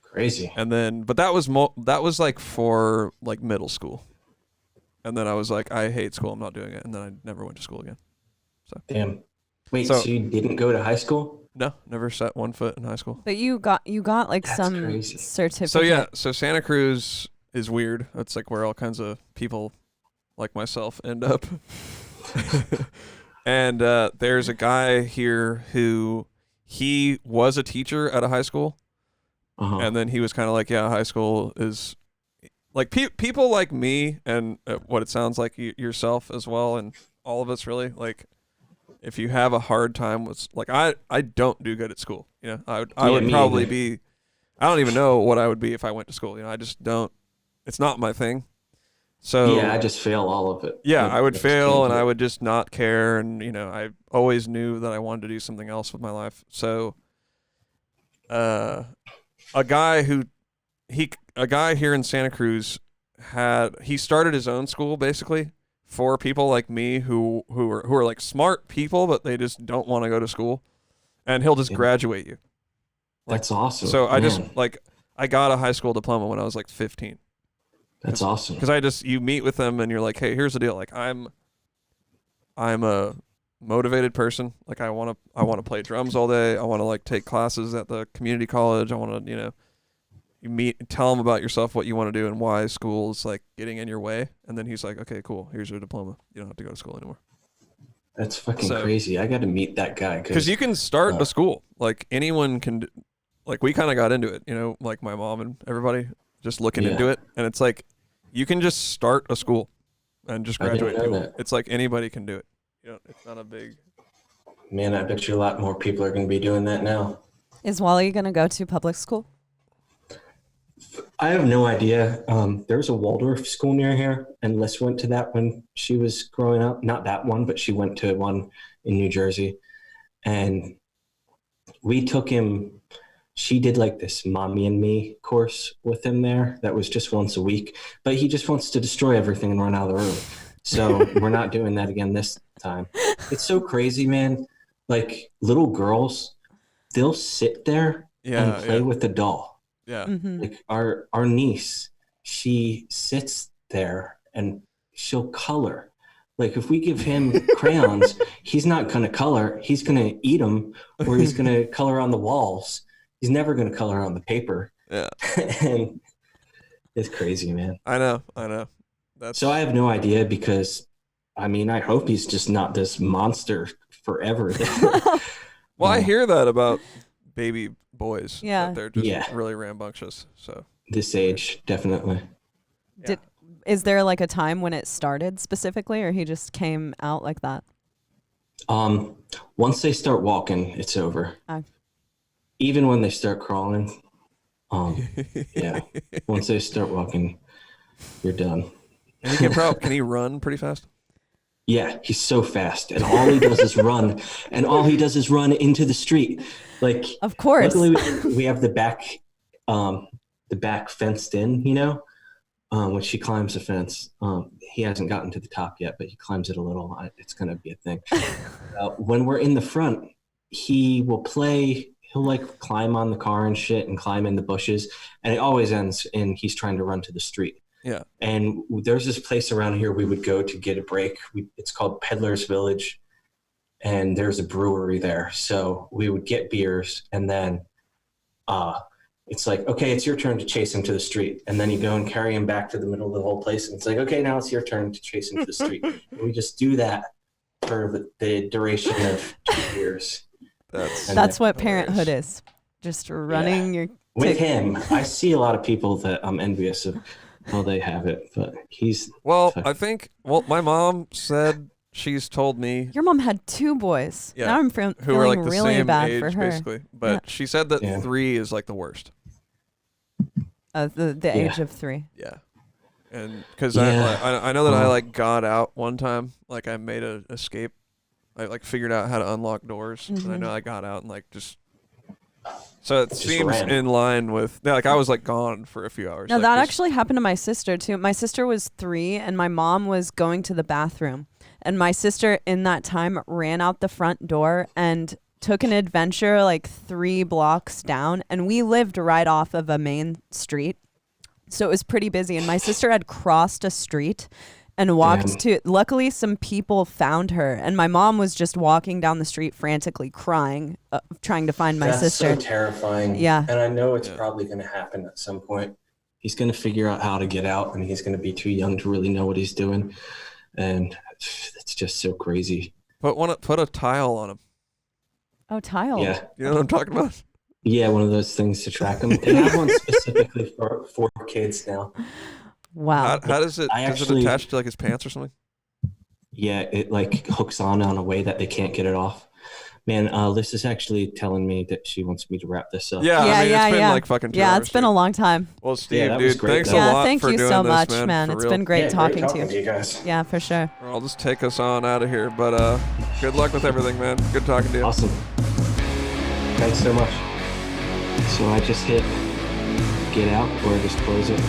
Crazy. And then, but that was like for like middle school. And then I was like, I hate school. I'm not doing it. And then I never went to school again. So damn. Wait, so you didn't go to high school? No, never set one foot in high school. But you got like That's some crazy. certificate. So Santa Cruz is weird. It's like where all kinds of people like myself end up. And there's a guy here who he was a teacher at a high school. And then he was kind of like, yeah, high school is like people like me and what it sounds like yourself as well. And all of us really like, if you have a hard time with like, I don't do good at school. I would probably be, I don't even know what I would be if I went to school. I just don't, it's not my thing. So yeah, I just fail all of it. Yeah, I would fail and I would just not care. And, I always knew that I wanted to do something else with my life. So, a guy here in Santa Cruz he started his own school basically for people like me who are like smart people, but they just don't want to go to school, and he'll just graduate you. That's awesome. So I just I got a high school diploma when I was like 15. That's awesome. Because you meet with them and you're like, hey, here's the deal. Like I'm a motivated person. Like I want to play drums all day. I want to like take classes at the community college. I want to, you tell them about yourself, what you want to do and why school is like getting in your way. And then he's like, okay, cool. Here's your diploma. You don't have to go to school anymore. That's fucking crazy. I got to meet that guy. Because you can start a school. Like anyone can, like we kind of got into it, you know, like my mom and everybody just looking into it. And it's like, you can just start a school and just graduate people. It's like anybody can do it. You know, it's not a big. Man, I bet you a lot more people are going to be doing that now. Is Wally going to go to public school? I have no idea. There's a Waldorf school near here, and Liz went to that when she was growing up. Not that one, but she went to one in New Jersey. And we took him, she did like this Mommy and Me course with him there that was just once a week. But he just wants to destroy everything and run out of the room. So we're not doing that again this time. It's so crazy, man. Like little girls, they'll sit there and play with the doll. Yeah. Mm-hmm. Like our niece, she sits there and she'll color. Like if we give him crayons, he's not going to color. He's going to eat them, or he's going to color on the walls. He's never going to color on the paper. Yeah. And it's crazy, man. I know. So I have no idea, because I mean, I hope he's just not this monster forever. Well, I hear that about baby boys. Yeah. That they're just really rambunctious. So this age, definitely. Is there like a time when it started specifically, or he just came out like that? Once they start walking, it's over. Even when they start crawling, once they start walking, you're done. And can he run pretty fast? Yeah, he's so fast, and all he does is run, and all he does is run into the street. Like, of course, luckily we have the back fenced in, you know, when she climbs the fence. He hasn't gotten to the top yet, but he climbs it a little. It's going to be a thing. When we're in the front, he will play. He'll like climb on the car and shit and climb in the bushes. And it always ends in he's trying to run to the street. Yeah. And there's this place around here we would go to get a break. It's called Peddler's Village. And there's a brewery there. So we would get beers, and then it's like, okay, it's your turn to chase him to the street. And then you go and carry him back to the middle of the whole place. And it's like, okay, now it's your turn to chase him to the street. And we just do that for the duration of 2 years. That's what parenthood is. Just running your... With him, I see a lot of people that I'm envious of how they have it, but he's... Well, I think, my mom said... She's told me your mom had 2 boys. Yeah, now I'm who were like the really same bad age, for her. basically. But she said that 3 is like the worst. The age of 3. Yeah, and because I know that I like got out one time. Like I made an escape. I like figured out how to unlock doors, and I know I got out and like just. So it seems in line with like I was like gone for a few hours. No, like, that actually happened to my sister too. My sister was 3, and my mom was going to the bathroom. And my sister in that time ran out the front door and took an adventure like 3 blocks down. And we lived right off of a main street. So it was pretty busy. And my sister had crossed a street and walked to, luckily some people found her. And my mom was just walking down the street frantically crying, trying to find my sister. That's so terrifying. Yeah. And I know it's probably going to happen at some point. He's going to figure out how to get out, and he's going to be too young to really know what he's doing. And it's just so crazy. Put a tile on him. Oh, tile. Yeah. You know what I'm talking about? Yeah, one of those things to track them. They have one specifically for kids now. Wow. How does it attach to like his pants or something? Yeah, it like hooks on a way that they can't get it off. Man, Liz is actually telling me that she wants me to wrap this up. Yeah, I mean, it's been like fucking 2 hours. It's been a long time. Well, Steve, dude, thanks a Yeah, lot thank for you doing so this, much, man. It's been great talking to you guys. Yeah, for sure. I'll just take us on out of here. But good luck with everything, man. Good talking to you. Awesome. Thanks so much. So I just hit get out or just close it.